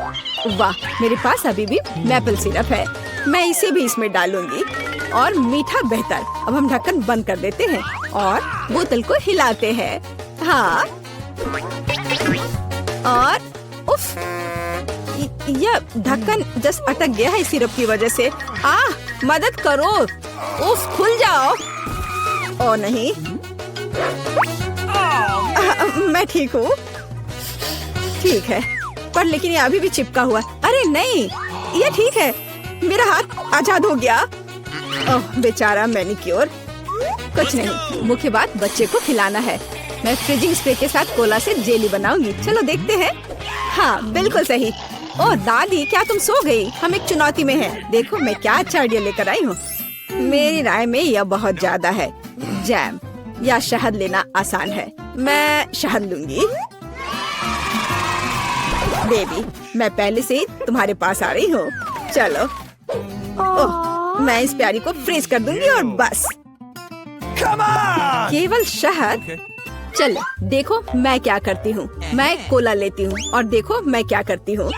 वाह, मेरे पास अभी भी मैपल सिरप है। मैं इसे भी इसमें डालूंगी। और मीठा बेहतर। अब हम ढक्कन बंद कर देते हैं और बोतल को हिलाते हैं। हाँ, और उफ, यह ढक्कन जस्ट अटक गया है सिरप की वजह से। मदद करो। उफ, खुल जाओ। ओ नहीं। मैं ठीक हूँ। ठीक है, पर लेकिन ये अभी भी चिपका हुआ। अरे नहीं, ये ठीक है। मेरा हाथ आजाद हो गया। ओह बेचारा मैनिक्योर। कुछ नहीं, मुख्य बात बच्चे को खिलाना है। मैं फ्रिजिंग स्प्रे के साथ कोला से जेली बनाऊंगी। चलो देखते हैं। हाँ, बिल्कुल सही। ओह दादी, क्या तुम सो गई? हम एक चुनौती में हैं। देखो मैं क्या अच्छा आइडिया लेकर आई हूँ। मेरी राय में यह बहुत ज्यादा है। जैम या शहद लेना आसान है। मैं शहद लूंगी। बेबी, मैं पहले से ही तुम्हारे पास आ रही हूँ। चलो। ओह, मैं इस प्यारी को फ्रीज कर दूंगी और बस। Come on! केवल शहद। Okay. चलो देखो मैं क्या करती हूँ। मैं कोला लेती हूँ और देखो मैं क्या करती हूँ।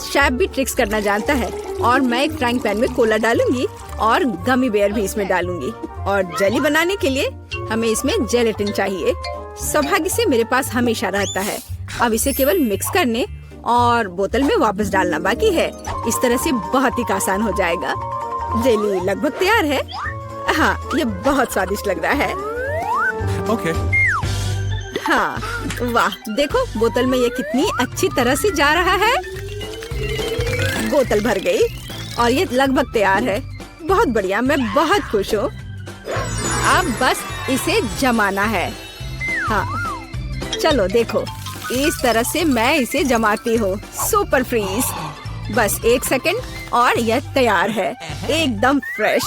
शेफ भी ट्रिक्स करना जानता है। और मैं एक फ्राइंग पैन में कोला डालूंगी और गमी बेयर भी इसमें डालूंगी। और जेली बनाने के लिए हमें इसमें जेलेटिन चाहिए। सौभाग्य से मेरे पास हमेशा रहता है। अब इसे केवल मिक्स करने और बोतल में वापस डालना बाकी है। इस तरह से बहुत ही आसान हो जाएगा। जेली लगभग तैयार है। हाँ, ये बहुत स्वादिष्ट लग रहा है। Okay. हाँ, वाह देखो बोतल में ये कितनी अच्छी तरह से जा रहा है। बोतल भर गई और ये लगभग तैयार है। बहुत बढ़िया, मैं बहुत खुश हूँ। अब बस इसे जमाना है। हाँ, चलो देखो इस तरह से मैं इसे जमाती हूँ। Super freeze. बस 1 सेकंड और यह तैयार है, एकदम फ्रेश,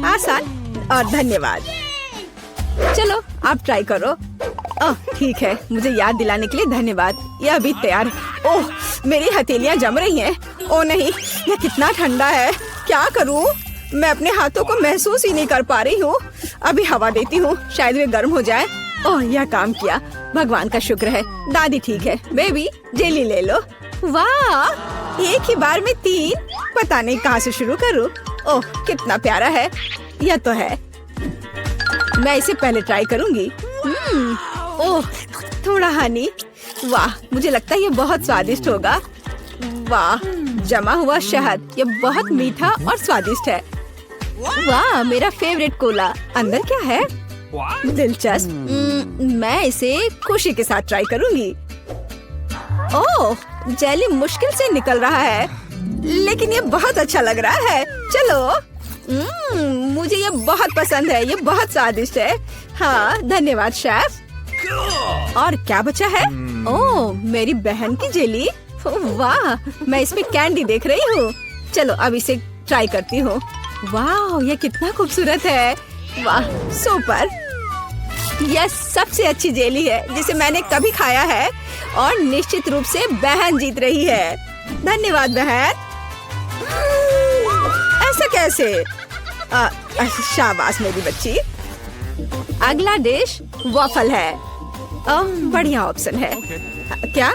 आसान और धन्यवाद। चलो आप ट्राई करो। ओह ठीक है, मुझे याद दिलाने के लिए धन्यवाद। यह अभी तैयार है। ओह मेरी हथेलियां जम रही हैं। ओह नहीं, यह कितना ठंडा है। क्या करूं? मैं अपने हाथों को महसूस ही नहीं कर पा रही हूँ। अभी हवा देती हूँ, शायद वे गर्म हो जाए। ओह यह काम किया, भगवान का शुक्र है। दादी ठीक है। बेबी जेली ले लो। वाह, एक ही बार में 3। पता नहीं कहाँ से शुरू करूँ। ओह कितना प्यारा है। यह तो है, मैं इसे पहले ट्राई करूंगी। ओह थोड़ा हनी। वाह, मुझे लगता है ये बहुत स्वादिष्ट होगा। वाह, जमा हुआ शहद, ये बहुत मीठा और स्वादिष्ट है। वाह, मेरा फेवरेट कोला। अंदर क्या है? दिलचस्प। मैं इसे खुशी के साथ ट्राई करूंगी। ओह, जेली मुश्किल से निकल रहा है, लेकिन ये बहुत अच्छा लग रहा है। चलो, मुझे ये बहुत पसंद है, ये बहुत स्वादिष्ट है। हाँ धन्यवाद शेफ। और क्या बचा है? ओह मेरी बहन की जेली। वाह, मैं इसमें कैंडी देख रही हूँ। चलो अब इसे ट्राई करती हूँ। वाह, ये कितना खूबसूरत है। वाह सुपर, यह सबसे अच्छी जेली है जिसे मैंने कभी खाया है, और निश्चित रूप से बहन जीत रही है। धन्यवाद बहन। ऐसा कैसे? शाबाश मेरी बच्ची। अगला डिश वॉफल है। बढ़िया ऑप्शन है। क्या?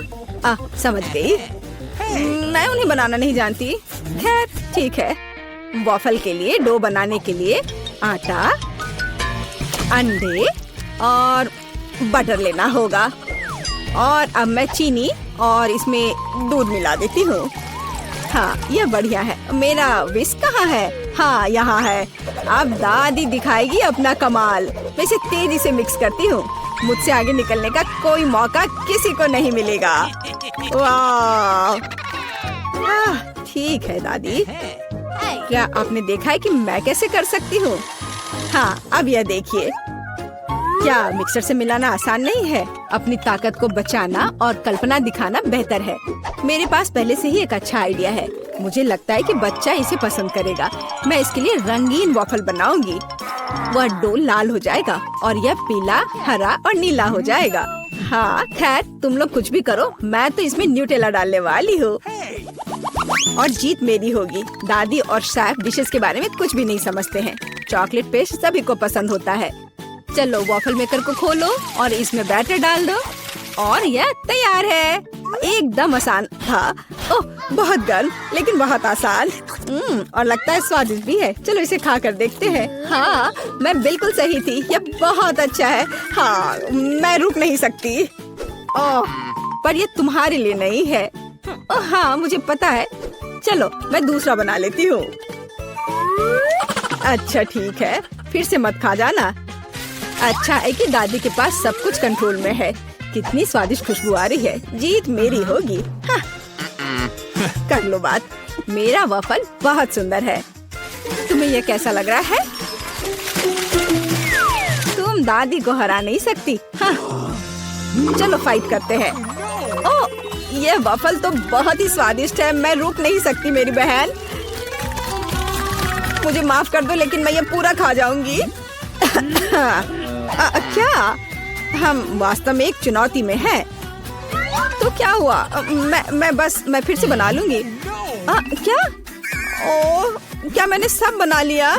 समझ गई। मैं उन्हें बनाना नहीं जानती। खैर ठीक है। वॉफल के लिए डो बनाने के लिए आटा, अंडे और बटर लेना होगा। और अब मैं चीनी और इसमें दूध मिला देती हूँ। हाँ यह बढ़िया है। मेरा विस्क कहाँ है? हाँ यहाँ है। अब दादी दिखाएगी अपना कमाल। मैं इसे तेजी से मिक्स करती हूँ। मुझसे आगे निकलने का कोई मौका किसी को नहीं मिलेगा। वाह, ठीक है दादी। क्या आपने देखा है कि मैं कैसे कर सकती हूँ? हाँ अब यह देखिए। क्या मिक्सर से मिलाना आसान नहीं है? अपनी ताकत को बचाना और कल्पना दिखाना बेहतर है। मेरे पास पहले से ही एक अच्छा आइडिया है। मुझे लगता है कि बच्चा इसे पसंद करेगा। मैं इसके लिए रंगीन वॉफल बनाऊंगी। वह डो लाल हो जाएगा और यह पीला, हरा और नीला हो जाएगा। हाँ खैर तुम लोग कुछ भी करो, मैं तो इसमें न्यूटेला डालने वाली हूँ और जीत मेरी होगी। दादी और शेफ डिशेस के बारे में कुछ भी नहीं समझते हैं। चॉकलेट पेस्ट सभी को पसंद होता है। चलो वॉफल मेकर को खोलो और इसमें बैटर डाल दो और यह तैयार है। एकदम आसान था। ओह बहुत गर्म लेकिन बहुत आसान। और लगता है स्वादिष्ट भी है। चलो इसे खा कर देखते हैं। हाँ मैं बिल्कुल सही थी, यह बहुत अच्छा है। हाँ मैं रुक नहीं सकती। ओह पर यह तुम्हारे लिए नहीं है। ओह हाँ मुझे पता है। चलो मैं दूसरा बना लेती हूँ। अच्छा ठीक है, फिर से मत खा जाना। अच्छा है कि दादी के पास सब कुछ कंट्रोल में है। कितनी स्वादिष्ट खुशबू आ रही है। जीत मेरी होगी। हाँ। कर लो बात। मेरा वफल बहुत सुंदर है। तुम्हें यह कैसा लग रहा है? तुम दादी को हरा नहीं सकती। हाँ। चलो फाइट करते हैं। ओह यह वफल तो बहुत ही स्वादिष्ट है। मैं रुक नहीं सकती मेरी बहन। मुझे माफ कर दो लेकिन मैं ये पूरा खा जाऊंगी। क्या? हम वास्तव में एक चुनौती में हैं। तो क्या हुआ? मैं फिर से बना लूंगी। क्या? ओह क्या मैंने सब बना लिया?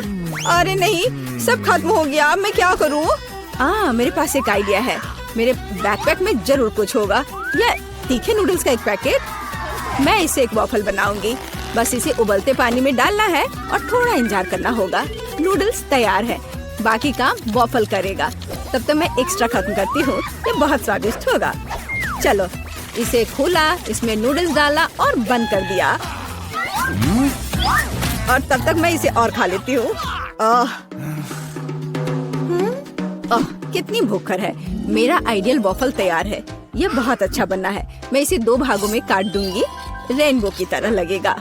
अरे नहीं, सब खत्म हो गया। मैं क्या करूं? मेरे पास एक आइडिया है। मेरे बैकपैक में जरूर कुछ होगा। यह तीखे नूडल्स का एक पैकेट। मैं इसे एक वॉफल बनाऊंगी। बस इसे उबलते पानी में डालना है और थोड़ा इंतजार करना होगा। नूडल्स तैयार है, बाकी काम वॉफल करेगा। तब तक मैं एक्स्ट्रा खत्म करती हूँ। ये बहुत स्वादिष्ट होगा। चलो इसे खोला, इसमें नूडल्स डाला और बंद कर दिया। और तब तक मैं इसे और खा लेती हूँ। कितनी भूखर है। मेरा आइडियल वॉफल तैयार है। यह बहुत अच्छा बनना है। मैं इसे 2 भागों में काट दूंगी। रेनबो की तरह लगेगा।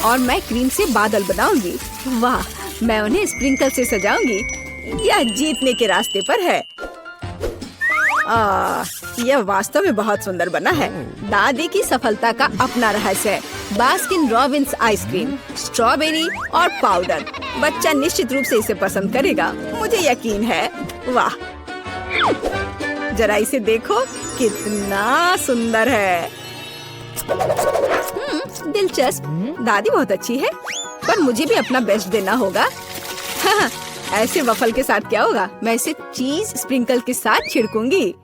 और मैं क्रीम से बादल बनाऊंगी। वाह, मैं उन्हें स्प्रिंकल से सजाऊंगी। यह जीतने के रास्ते पर है। यह वास्तव में बहुत सुंदर बना है। दादी की सफलता का अपना रहस्य है। बास्किन रॉबिन्स आइसक्रीम, स्ट्रॉबेरी और पाउडर। बच्चा निश्चित रूप से इसे पसंद करेगा, मुझे यकीन है। वाह, जरा इसे देखो, कितना सुंदर है। दिलचस्प। दादी बहुत अच्छी है, पर मुझे भी अपना बेस्ट देना होगा। हाँ, ऐसे वफल के साथ क्या होगा, मैं इसे चीज स्प्रिंकल के साथ छिड़कूंगी।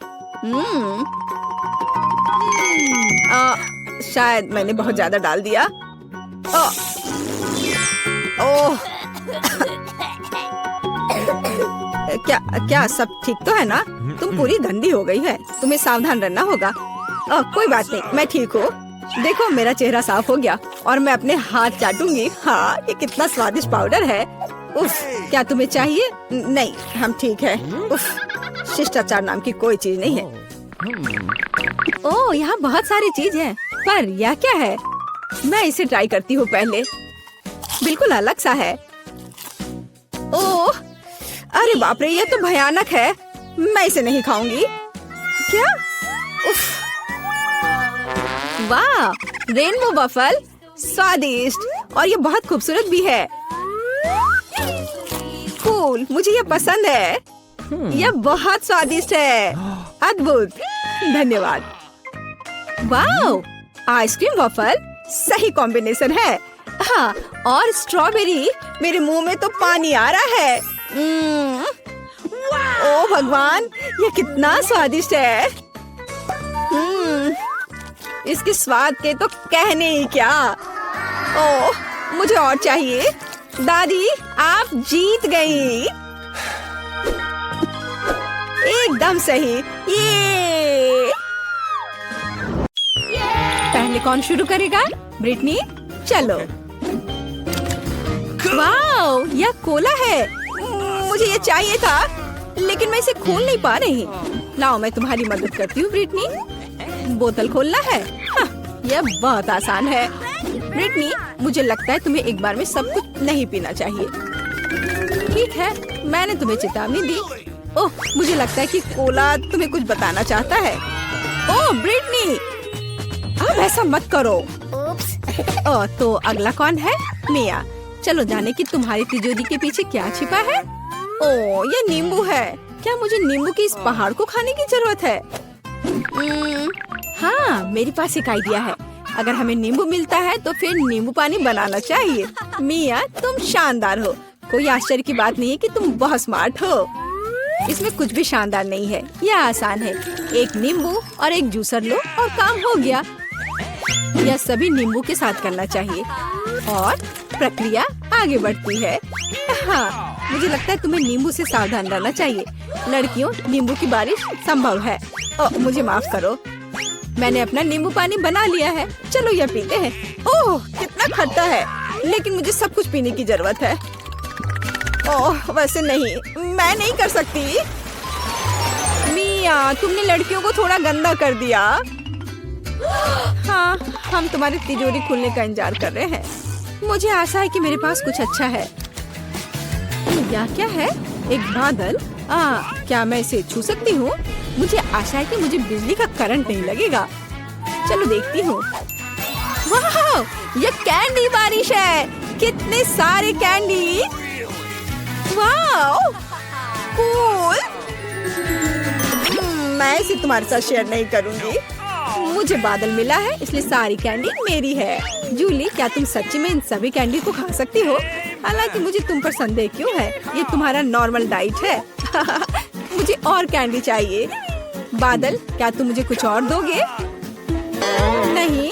शायद मैंने बहुत ज्यादा डाल दिया। ओह, क्या सब ठीक तो है ना? तुम पूरी गंदी हो गई है, तुम्हें सावधान रहना होगा। कोई बात नहीं, मैं ठीक हूँ। देखो, मेरा चेहरा साफ हो गया और मैं अपने हाथ चाटूंगी। हाँ, ये कितना स्वादिष्ट पाउडर है। उफ, क्या तुम्हें चाहिए? नहीं, हम ठीक है। उफ, शिष्टाचार नाम की कोई चीज नहीं है। ओह, यहाँ बहुत सारी चीज है, पर यह क्या है? मैं इसे ट्राई करती हूँ पहले। बिल्कुल अलग सा है। ओह, अरे बाप रे, ये तो भयानक है। मैं इसे नहीं खाऊंगी। क्या? उफ, वाह, रेनबो वफल, स्वादिष्ट, और ये बहुत खूबसूरत भी है। कूल, मुझे ये पसंद है। यह बहुत स्वादिष्ट है। अद्भुत, धन्यवाद। वाह, आइसक्रीम वफल सही कॉम्बिनेशन है। हाँ, और स्ट्रॉबेरी, मेरे मुंह में तो पानी आ रहा है। ओह भगवान, ये कितना स्वादिष्ट है। इसके स्वाद के तो कहने ही क्या। ओह, मुझे और चाहिए। दादी, आप जीत गई। एकदम सही। ये पहले कौन शुरू करेगा? ब्रिटनी, चलो। वाओ, यह कोला है। मुझे ये चाहिए था, लेकिन मैं इसे खोल नहीं पा रही। लाओ, मैं तुम्हारी मदद करती हूँ ब्रिटनी। बोतल खोलना है। हाँ, यह बहुत आसान है। ब्रिटनी, मुझे लगता है तुम्हें एक बार में सब कुछ नहीं पीना चाहिए। ठीक है, मैंने तुम्हें चेतावनी दी। ओह, मुझे लगता है कि कोला तुम्हें कुछ बताना चाहता है। ओह ब्रिटनी, अब ऐसा मत करो। ओह, तो अगला कौन है? मिया, चलो जाने कि तुम्हारी तिजोरी के पीछे क्या छिपा है। ओह, ये नींबू है। क्या मुझे नींबू की इस पहाड़ को खाने की जरूरत है? हाँ, मेरे पास एक आइडिया है। अगर हमें नींबू मिलता है तो फिर नींबू पानी बनाना चाहिए। मिया, तुम शानदार हो। कोई आश्चर्य की बात नहीं है कि तुम बहुत स्मार्ट हो। इसमें कुछ भी शानदार नहीं है, यह आसान है। एक नींबू और एक जूसर लो और काम हो गया। यह सभी नींबू के साथ करना चाहिए और प्रक्रिया आगे बढ़ती है। हाँ, मुझे लगता है तुम्हें नींबू से सावधान रहना चाहिए। लड़कियों, नींबू की बारिश संभव है। मुझे माफ करो, मैंने अपना नींबू पानी बना लिया है। चलो यह पीते हैं। ओह, कितना खट्टा है, लेकिन मुझे सब कुछ पीने की जरूरत है। ओह, वैसे नहीं, मैं नहीं कर सकती। मिया, तुमने लड़कियों को थोड़ा गंदा कर दिया। हाँ, हम तुम्हारी तिजोरी खुलने का इंतजार कर रहे हैं। मुझे आशा है कि मेरे पास कुछ अच्छा है। यह क्या है? एक बादल। क्या मैं इसे छू सकती हूँ? मुझे आशा है कि मुझे बिजली का करंट नहीं लगेगा। चलो देखती हूँ। वाह, ये कैंडी बारिश है। कितने सारे कैंडी। वाह, कूल। मैं इसे तुम्हारे साथ शेयर नहीं करूँगी। मुझे बादल मिला है, इसलिए सारी कैंडी मेरी है। जूली, क्या तुम सच्ची में इन सभी कैंडी को खा सकती हो? हालांकि मुझे तुम पर संदेह क्यों है? ये तुम्हारा नॉर्मल डाइट है। मुझे और कैंडी चाहिए। बादल, क्या तुम मुझे कुछ और दोगे? नहीं।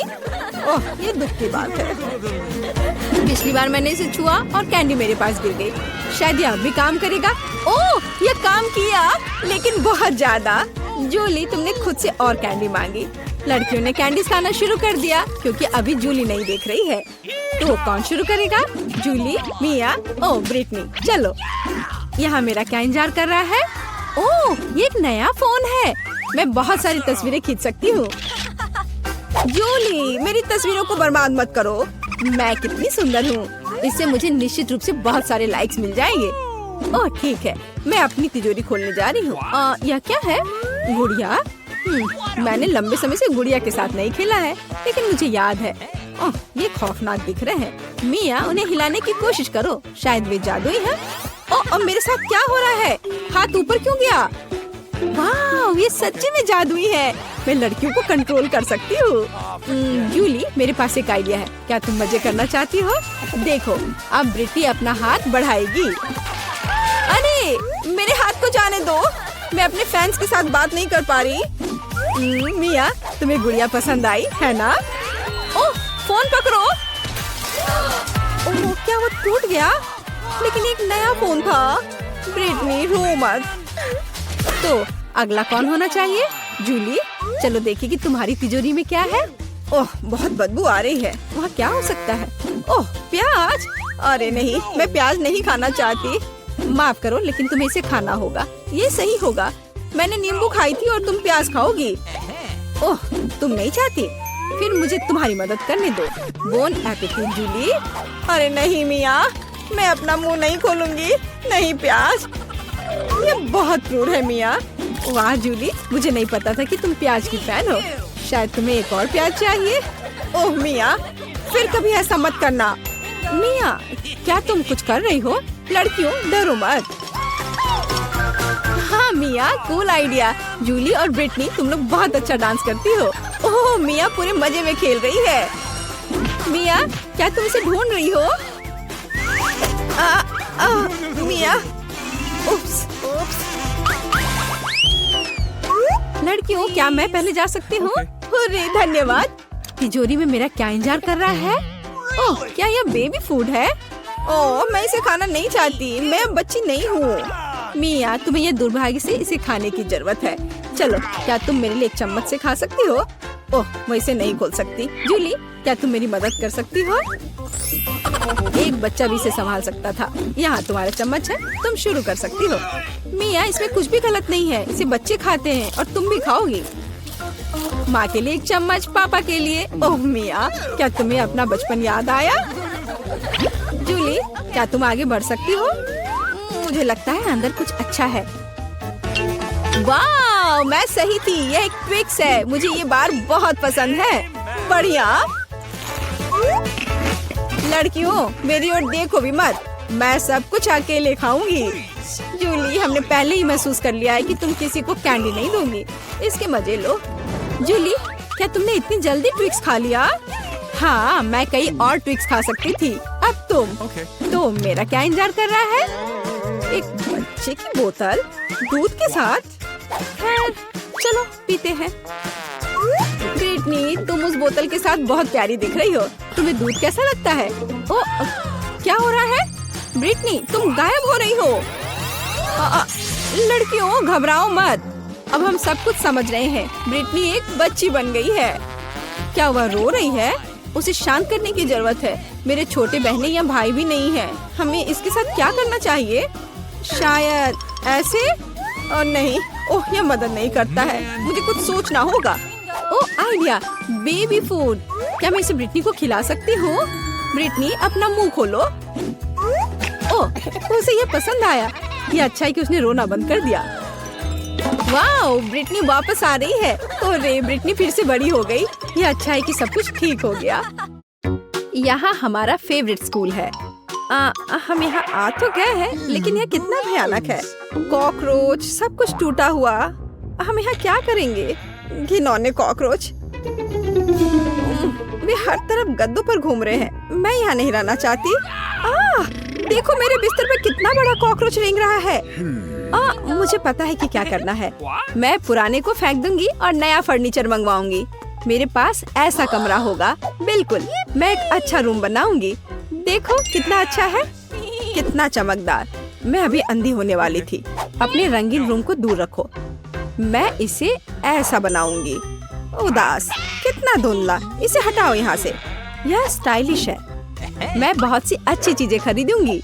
ओह, ये दुख की बात है। पिछली बार मैंने इसे छुआ और कैंडी मेरे पास गिर गई। शायद यह भी काम करेगा। ओह, ये काम किया, लेकिन बहुत ज्यादा। जूली, तुमने खुद से और कैंडी मांगी। लड़कियों ने कैंडी खाना शुरू कर दिया क्योंकि अभी जूली नहीं देख रही है। तो कौन शुरू करेगा? जूली, मिया, ओह ब्रिटनी। चलो, यहाँ मेरा क्या इंतजार कर रहा है? ओह, ये एक नया फोन है। मैं बहुत सारी तस्वीरें खींच सकती हूँ। जूली, मेरी तस्वीरों को बर्बाद मत करो। मैं कितनी सुंदर हूँ। इससे मुझे निश्चित रूप से बहुत सारे लाइक्स मिल जाएंगे। ओह ठीक है, मैं अपनी तिजोरी खोलने जा रही हूँ। यह क्या है? गुड़िया। मैंने लंबे समय से गुड़िया के साथ नहीं खेला है, लेकिन मुझे याद है। ओह, ये खौफनाक दिख रहे हैं। मिया, उन्हें हिलाने की कोशिश करो, शायद वे जादुई है। ओह, अब मेरे साथ क्या हो रहा है? हाथ ऊपर क्यों गया? वाह, ये सच्ची में जादुई है। मैं लड़कियों को कंट्रोल कर सकती हूँ। जूली, मेरे पास एक आइडिया है। क्या तुम मजे करना चाहती हो? देखो, अब ब्रिटी अपना हाथ बढ़ाएगी। अरे, मेरे हाथ को जाने दो। मैं अपने फैंस के साथ बात नहीं कर पा रही। मिया, तुम्हें गुड़िया पसंद आई है ना? ओह, फोन पकड़ो। ओह, क्या वो टूट गया? लेकिन एक नया फोन था। ब्रिटनी, रो मत। तो अगला कौन होना चाहिए? जूली, चलो देखिए कि तुम्हारी तिजोरी में क्या है। ओह, बहुत बदबू आ रही है। वहाँ क्या हो सकता है? ओह, प्याज। अरे नहीं, मैं प्याज नहीं खाना चाहती। माफ करो, लेकिन तुम्हें इसे खाना होगा। ये सही होगा। मैंने नींबू खाई थी और तुम प्याज खाओगी। ओह, तुम नहीं चाहती? फिर मुझे तुम्हारी मदद करने दो। Bon appetit Julie. अरे नहीं मिया, मैं अपना मुंह नहीं खोलूंगी। नहीं प्याज। ये बहुत क्रूर है मिया। वाह जूली, मुझे नहीं पता था कि तुम प्याज की फैन हो। शायद तुम्हें एक और प्याज चाहिए। ओह मिया, फिर कभी ऐसा मत करना। मिया, क्या तुम कुछ कर रही हो? लड़कियों, डरो मत। हाँ मिया, कूल आइडिया। जूली और ब्रिटनी, तुम लोग बहुत अच्छा डांस करती हो। ओह, मिया पूरे मजे में खेल रही है। मिया, क्या तुम इसे ढूंढ रही हो? मिया, उप्स, उप्स। लड़कियों, क्या मैं पहले जा सकती हूँ? अरे धन्यवाद। तिजोरी में मेरा क्या इंतजार कर रहा है? ओह, क्या यह बेबी फूड है? ओह, मैं इसे खाना नहीं चाहती। मैं अब बच्ची नहीं हूँ। मिया, तुम्हें ये दुर्भाग्य से इसे खाने की जरूरत है। चलो, क्या तुम मेरे लिए एक चम्मच से खा सकती हो? ओह, मैं इसे नहीं खोल सकती। जूली, क्या तुम मेरी मदद कर सकती हो? एक बच्चा भी इसे संभाल सकता था। यहाँ तुम्हारा चम्मच है, तुम शुरू कर सकती हो। मिया, इसमें कुछ भी गलत नहीं है। इसे बच्चे खाते हैं और तुम भी खाओगी। माँ के लिए एक चम्मच, पापा के लिए। ओह मिया, क्या तुम्हें अपना बचपन याद आया? जूली, क्या तुम आगे बढ़ सकती हो? मुझे लगता है अंदर कुछ अच्छा है। वाह, मैं सही थी। यह एक ट्विक्स है। मुझे ये बार बहुत पसंद है। बढ़िया। लड़कियों, मेरी ओर देखो भी मत। मैं सब कुछ अकेले खाऊंगी। जूली, हमने पहले ही महसूस कर लिया है कि तुम किसी को कैंडी नहीं दोगी। इसके मजे लो। जूली, क्या तुमने इतनी जल्दी ट्विक्स खा लिया? हाँ, मैं कई और ट्विक्स खा सकती थी। अब तुम। तो मेरा क्या इंतजार कर रहा है? एक बच्चे की बोतल दूध के साथ? खैर, चलो पीते हैं। ब्रिटनी, तुम उस बोतल के साथ बहुत प्यारी दिख रही हो। तुम्हें दूध कैसा लगता है? ओह, क्या हो रहा है? ब्रिटनी, तुम गायब हो रही हो। लड़कियों, घबराओ मत। अब हम सब कुछ समझ रहे हैं। ब्रिटनी एक बच्ची बन गई है। क्या वह रो रही है? उसे शांत करने की जरूरत है। मेरे छोटे बहनें या भाई भी नहीं हैं। हमें इसके साथ क्या करना चाहिए? शायद ऐसे? और नहीं, ओह, यह मदद नहीं करता है। मुझे कुछ सोचना होगा। ओह, आइडिया, बेबी फूड। क्या मैं इसे ब्रिटनी को खिला सकती हूँ? ब्रिटनी, अपना मुंह खोलो। ओह, उसे यह पसंद आया। ये अच्छा है कि उसने रोना बंद कर दिया। वाह, ब्रिटनी वापस आ रही है। अरे, ब्रिटनी फिर से बड़ी हो गई। ये अच्छा है कि सब कुछ ठीक हो गया। यहाँ हमारा फेवरेट स्कूल है। हम यहाँ आ तो गए हैं, लेकिन यह कितना भयानक है। कॉकरोच, सब कुछ टूटा हुआ। हम यहाँ क्या करेंगे? घिनौने कॉकरोच। वे हर तरफ गद्दों पर घूम रहे हैं। मैं यहाँ नहीं रहना चाहती। देखो, मेरे बिस्तर पे कितना बड़ा कॉकरोच रेंग रहा है। मुझे पता है कि क्या करना है। मैं पुराने को फेंक दूंगी और नया फर्नीचर मंगवाऊंगी। मेरे पास ऐसा कमरा होगा। बिल्कुल, मैं एक अच्छा रूम बनाऊंगी। देखो कितना अच्छा है, कितना चमकदार। मैं अभी अंधी होने वाली थी। अपने रंगीन रूम को दूर रखो। मैं इसे ऐसा बनाऊंगी। उदास, कितना धुंधला। इसे हटाओ यहाँ से। यह स्टाइलिश है। मैं बहुत सी अच्छी चीजें खरीदूंगी।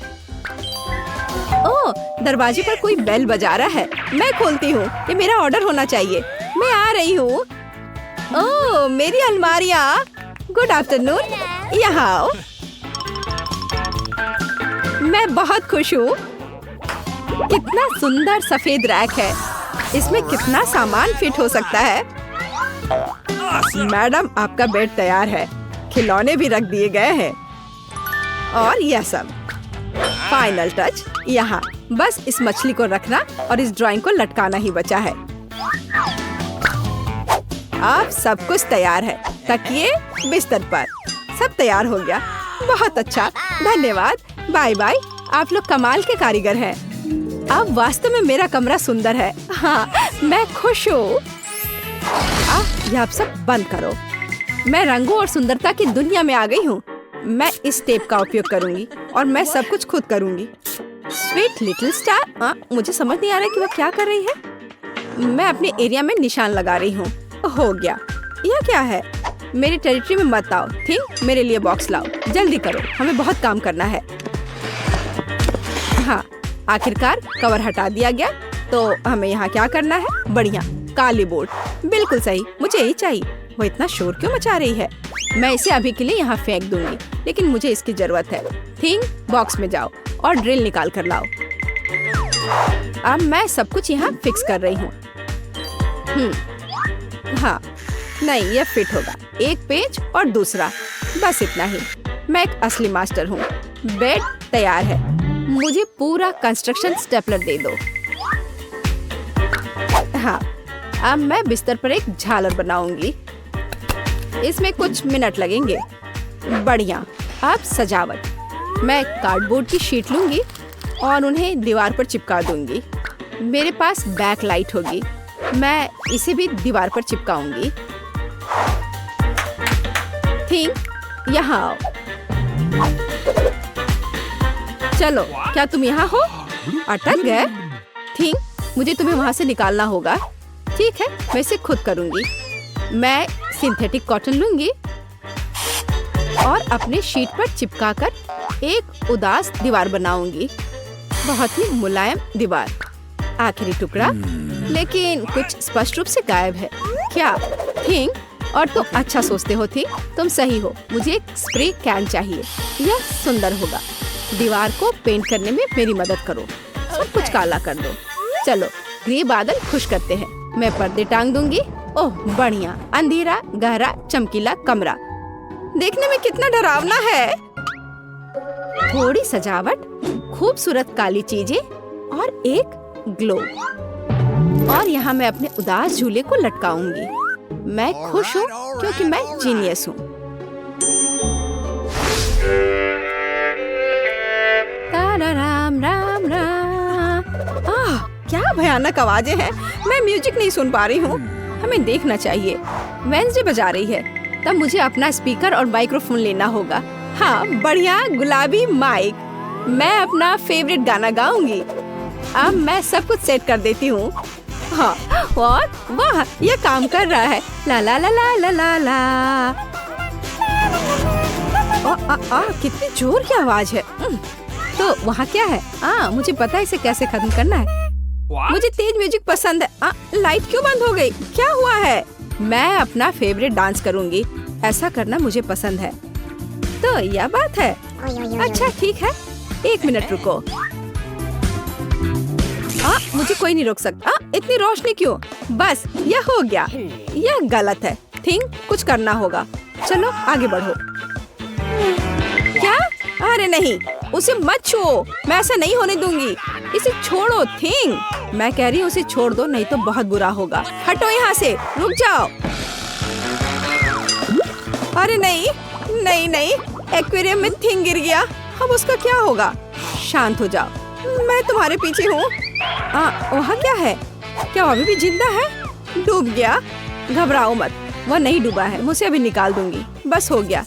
ओह, दरवाजे पर कोई बेल बजा रहा है। मैं खोलती हूँ। ये मेरा ऑर्डर होना चाहिए। मैं आ रही हूँ। ओह, मेरी अलमारियाँ। गुड आफ्टरनून, यहाँ आओ। मैं बहुत खुश हूँ। कितना सुंदर सफेद रैक है। इसमें कितना सामान फिट हो सकता है। मैडम, आपका बेड तैयार है। खिलौने भी रख दिए गए हैं और यह सब। फाइनल टच यहाँ। बस इस मछली को रखना और इस ड्राइंग को लटकाना ही बचा है। अब सब कुछ तैयार है। तकिए बिस्तर पर सब तैयार हो गया। बहुत अच्छा, धन्यवाद। Bye bye. आप लोग कमाल के कारीगर हैं। अब वास्तव में मेरा कमरा सुंदर है। हाँ, मैं खुश हूँ। ये आप सब बंद करो। मैं रंगों और सुंदरता की दुनिया में आ गई हूँ। मैं इस टेप का उपयोग करूंगी और मैं सब कुछ खुद करूंगी। Sweet little star. मुझे समझ नहीं आ रहा कि वो क्या कर रही है। मैं अपने एरिया में निशान लगा रही हूँ। हो गया। यह क्या है? मेरी टेरिटरी में मत आओ। थिंक, मेरे लिए बॉक्स लाओ। जल्दी करो, हमें बहुत काम करना है। हाँ, आखिरकार कवर हटा दिया गया। तो हमें यहाँ क्या करना है? बढ़िया, काली बोर्ड। बिल्कुल सही, मुझे यही चाहिए। वो इतना शोर क्यों मचा रही है? मैं इसे अभी के लिए यहाँ फेंक दूंगी, लेकिन मुझे इसकी जरूरत है। थिंक, बॉक्स में जाओ और ड्रिल निकाल कर लाओ। अब मैं सब कुछ यहाँ फिक्स कर रही हूँ। हाँ, नहीं, यह फिट होगा। एक पेज और दूसरा, बस इतना ही। मैं एक असली मास्टर हूँ। बेड तैयार है। मुझे पूरा कंस्ट्रक्शन स्टेपलर दे दो। हाँ, अब मैं बिस्तर पर एक झालर बनाऊंगी। इसमें कुछ मिनट लगेंगे। बढ़िया। अब सजावट। मैं कार्डबोर्ड की शीट लूंगी और उन्हें दीवार पर चिपका दूंगी। मेरे पास बैक लाइट होगी। मैं इसे भी दीवार पर चिपकाऊंगी। थिंक, यहाँ आओ। चलो, क्या तुम यहाँ हो? अटक गए? थिंक, मुझे तुम्हें वहाँ से निकालना होगा। ठीक है, मैं इसे खुद करूंगी। मैं सिंथेटिक कॉटन लूंगी और अपने शीट पर चिपकाकर एक उदास दीवार बनाऊंगी। बहुत ही मुलायम दीवार। आखिरी टुकड़ा, लेकिन कुछ स्पष्ट रूप से गायब है। क्या? थिंक, और तुम अच्छा सोचते हो। थिंक, तुम सही हो। मुझे एक स्प्रे कैन चाहिए। यह सुंदर होगा। दीवार को पेंट करने में मेरी मदद करो। सब कुछ काला कर दो। चलो, ग्रे बादल खुश करते हैं। मैं पर्दे टांग दूंगी। ओह, बढ़िया। अंधेरा, गहरा, चमकीला कमरा। देखने में कितना डरावना है। थोड़ी सजावट, खूबसूरत काली चीजें और एक ग्लो। और यहाँ मैं अपने उदास झूले को लटकाऊंगी। मैं खुश हूँ क्योंकि मैं जीनियस हूँ। राम राम राम। क्या भयानक आवाजें हैं। मैं म्यूजिक नहीं सुन पा रही हूँ। हमें देखना चाहिए। वेंसडे बजा रही है। तब मुझे अपना स्पीकर और माइक्रोफोन लेना होगा। हाँ, बढ़िया गुलाबी माइक। मैं अपना फेवरेट गाना गाऊंगी। अब मैं सब कुछ सेट कर देती हूँ। हाँ, और वाह, ये काम कर रहा है। ला ला ला ला ला ला ला। कितनी जोर की आवाज है। तो वहाँ क्या है? मुझे पता है इसे कैसे खत्म करना है। मुझे तेज म्यूजिक पसंद है। लाइट क्यों बंद हो गई? क्या हुआ है? मैं अपना फेवरेट डांस करूंगी। ऐसा करना मुझे पसंद है। तो यह बात है। अच्छा, ठीक है। 1 मिनट रुको। मुझे कोई नहीं रोक सकता। इतनी रोशनी क्यों? बस, यह हो गया। यह गलत है। थिंक, कुछ करना होगा। चलो, आगे बढ़ो। क्या? अरे नहीं, उसे मत छुओ। मैं ऐसा नहीं होने दूंगी। इसे छोड़ो। थिंक, मैं कह रही हूँ उसे छोड़ दो, नहीं तो बहुत बुरा होगा। हटो यहाँ से। रुक जाओ। अरे नहीं नहीं नहीं, एक्वेरियम में थिंक गिर गया। अब उसका क्या होगा? शांत हो जाओ, मैं तुम्हारे पीछे हूँ। वहाँ क्या है? क्या वो अभी भी जिंदा है? डूब गया? घबराओ मत, वो नहीं डूबा है। मुझे अभी निकाल दूंगी। बस हो गया।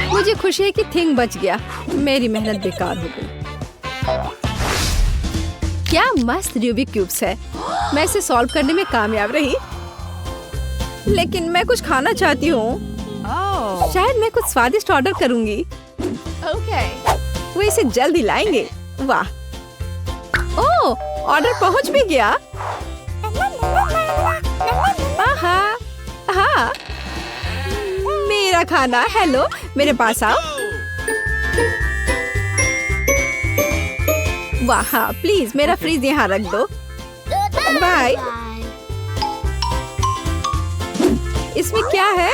मुझे खुशी है कि थिंक बच गया। मेरी मेहनत बेकार हो गई। क्या मस्त रूबिक क्यूब्स है। मैं इसे सॉल्व करने में कामयाब रही, लेकिन मैं कुछ खाना चाहती हूँ। शायद मैं कुछ स्वादिष्ट ऑर्डर करूँगी। वो इसे जल्दी लाएंगे। वाह, ओह, ऑर्डर पहुँच भी गया। हाँ, मेरा खाना। हेलो, मेरे पास आओ। वाह, हाँ, प्लीज मेरा फ्रीज यहाँ रख दो। बाय। इसमें क्या है?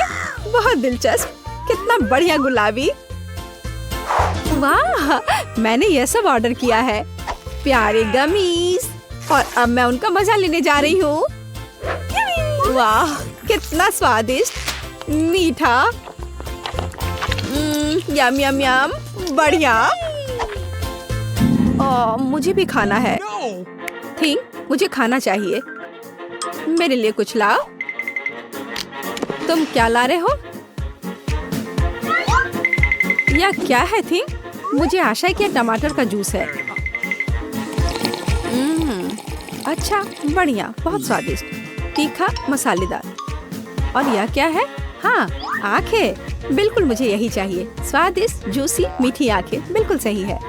बहुत दिलचस्प। कितना बढ़िया गुलाबी। वाह, मैंने यह सब ऑर्डर किया है। प्यारे गमीज, और अब मैं उनका मजा लेने जा रही हूँ। वाह, कितना स्वादिष्ट, मीठा, यम यम यम, बढ़िया। मुझे भी खाना है। थिंक, मुझे खाना चाहिए। मेरे लिए कुछ लाओ। तुम क्या ला रहे हो? यह क्या है थिंक? मुझे आशा है कि यह टमाटर का जूस है। अच्छा, बढ़िया, बहुत स्वादिष्ट, तीखा, मसालेदार। और यह क्या है? हाँ, आंखें। बिल्कुल मुझे यही चाहिए। स्वादिष्ट, जूसी, मीठी आंखें, बिल्कुल सही है।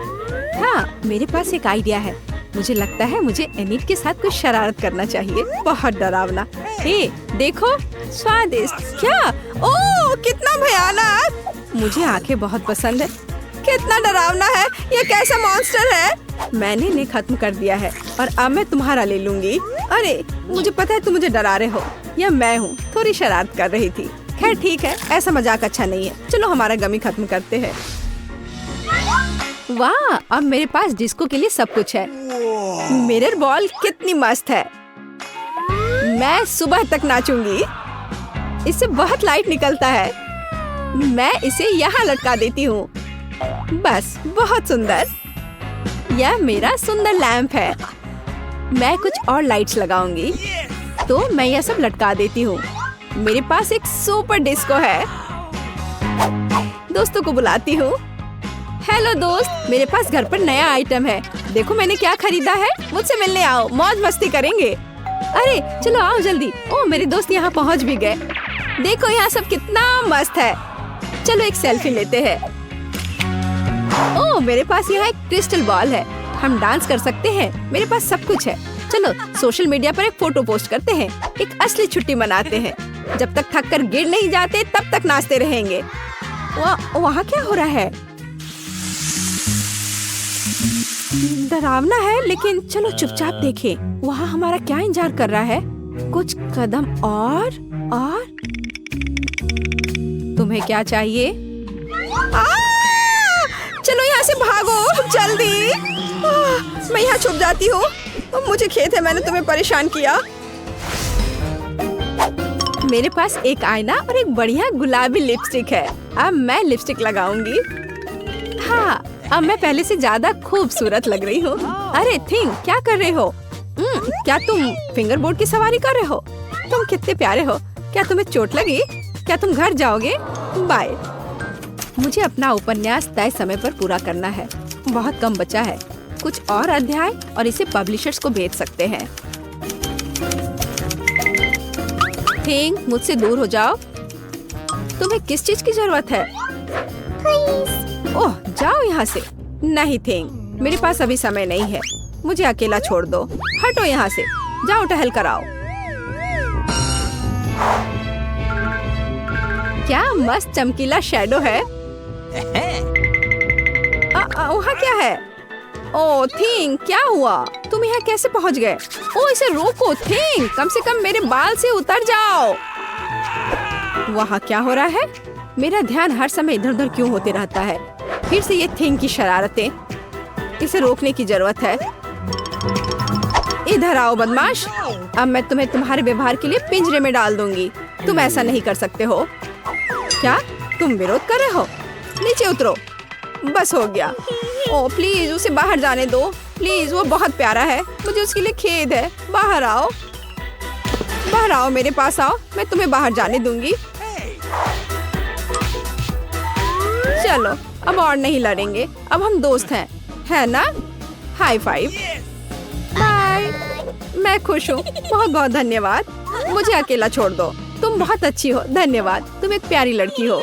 हाँ, मेरे पास एक आइडिया है। मुझे लगता है मुझे एनिट के साथ कुछ शरारत करना चाहिए। बहुत डरावना। हे, देखो, स्वादिष्ट। क्या? ओह, कितना भयानक! मुझे आंखें बहुत पसंद है। कितना डरावना है! ये कैसा मॉन्स्टर है? मैंने इन्हें खत्म कर दिया है और अब मैं तुम्हारा ले लूंगी। अरे, मुझे पता है तुम मुझे डरा रहे हो। यह मैं हूँ, थोड़ी शरारत कर रही थी। खैर ठीक है, ऐसा मजाक अच्छा नहीं है। चलो हमारा गमी खत्म करते हैं। वाह, अब मेरे पास डिस्को के लिए सब कुछ है। मिरर बॉल कितनी मस्त है। मैं सुबह तक नाचूंगी। इससे बहुत लाइट निकलता है। मैं इसे यहाँ लटका देती हूँ। बस, बहुत सुंदर। यह मेरा सुंदर लैंप है। मैं कुछ और लाइट्स लगाऊंगी। तो मैं यह सब लटका देती हूँ। मेरे पास एक सुपर डिस्को है। दोस्तों को बुलाती हूँ। हेलो दोस्त, मेरे पास घर पर नया आइटम है। देखो मैंने क्या खरीदा है। मुझसे मिलने आओ, मौज मस्ती करेंगे। अरे चलो आओ जल्दी। ओह, मेरे दोस्त यहाँ पहुँच भी गए। देखो यहाँ सब कितना मस्त है। चलो एक सेल्फी लेते हैं। ओह, मेरे पास यहाँ एक क्रिस्टल बॉल है। हम डांस कर सकते हैं। मेरे पास सब कुछ है। चलो सोशल मीडिया पर एक फोटो पोस्ट करते हैं। एक असली छुट्टी मनाते हैं। जब तक थक कर गिर नहीं जाते तब तक नाचते रहेंगे। वहाँ क्या हो रहा है? डरावना है, लेकिन चलो चुपचाप देखें। वहाँ हमारा क्या इंतजार कर रहा है? कुछ कदम और तुम्हें क्या चाहिए? चलो यहाँ से भागो जल्दी। मैं यहाँ छुप जाती हूँ। मुझे खेद है मैंने तुम्हें परेशान किया। मेरे पास एक आईना और एक बढ़िया गुलाबी लिपस्टिक है। अब मैं लिपस्टिक लगाऊंगी। हाँ, अब मैं पहले से ज्यादा खूबसूरत लग रही हूँ। अरे थिंक, क्या कर रहे हो? क्या तुम फिंगर बोर्ड की सवारी कर रहे हो? तुम कितने प्यारे हो। क्या तुम्हें चोट लगी? क्या तुम घर जाओगे? बाय। मुझे अपना उपन्यास तय समय पर पूरा करना है। बहुत कम बचा है। कुछ और अध्याय और इसे पब्लिशर्स को बेच सकते हैं। थिंक, मुझसे दूर हो जाओ। तुम्हें किस चीज की जरूरत है? ओह, जाओ यहाँ से। नहीं थिंक, मेरे पास अभी समय नहीं है। मुझे अकेला छोड़ दो। हटो यहाँ से। जाओ टहल कर आओ। क्या मस्त चमकीला शैडो है। वहाँ क्या है? ओह थिंक, क्या हुआ? तुम यहाँ कैसे पहुँच गए? ओह, इसे रोको थिंक, कम से कम मेरे बाल से उतर जाओ। वहाँ क्या हो रहा है? मेरा ध्यान हर समय इधर उधर क्यों होते रहता है? फिर से ये थिंक की शरारतें। इसे रोकने की जरूरत है। इधर आओ बदमाश। अब मैं तुम्हें तुम्हारे व्यवहार के लिए पिंजरे में डाल दूंगी। तुम ऐसा नहीं कर सकते हो। क्या तुम विरोध कर रहे हो? नीचे उतरो। बस हो गया। ओह प्लीज, उसे बाहर जाने दो प्लीज। वो बहुत प्यारा है। मुझे उसके लिए खेद है। बाहर आओ, बाहर आओ, मेरे पास आओ। मैं तुम्हें बाहर जाने दूंगी। चलो, अब और नहीं लड़ेंगे। अब हम दोस्त हैं, है ना? High five. बाय। मैं खुश हूँ। बहुत बहुत धन्यवाद। मुझे अकेला छोड़ दो। तुम बहुत अच्छी हो। धन्यवाद। तुम एक प्यारी लड़की हो।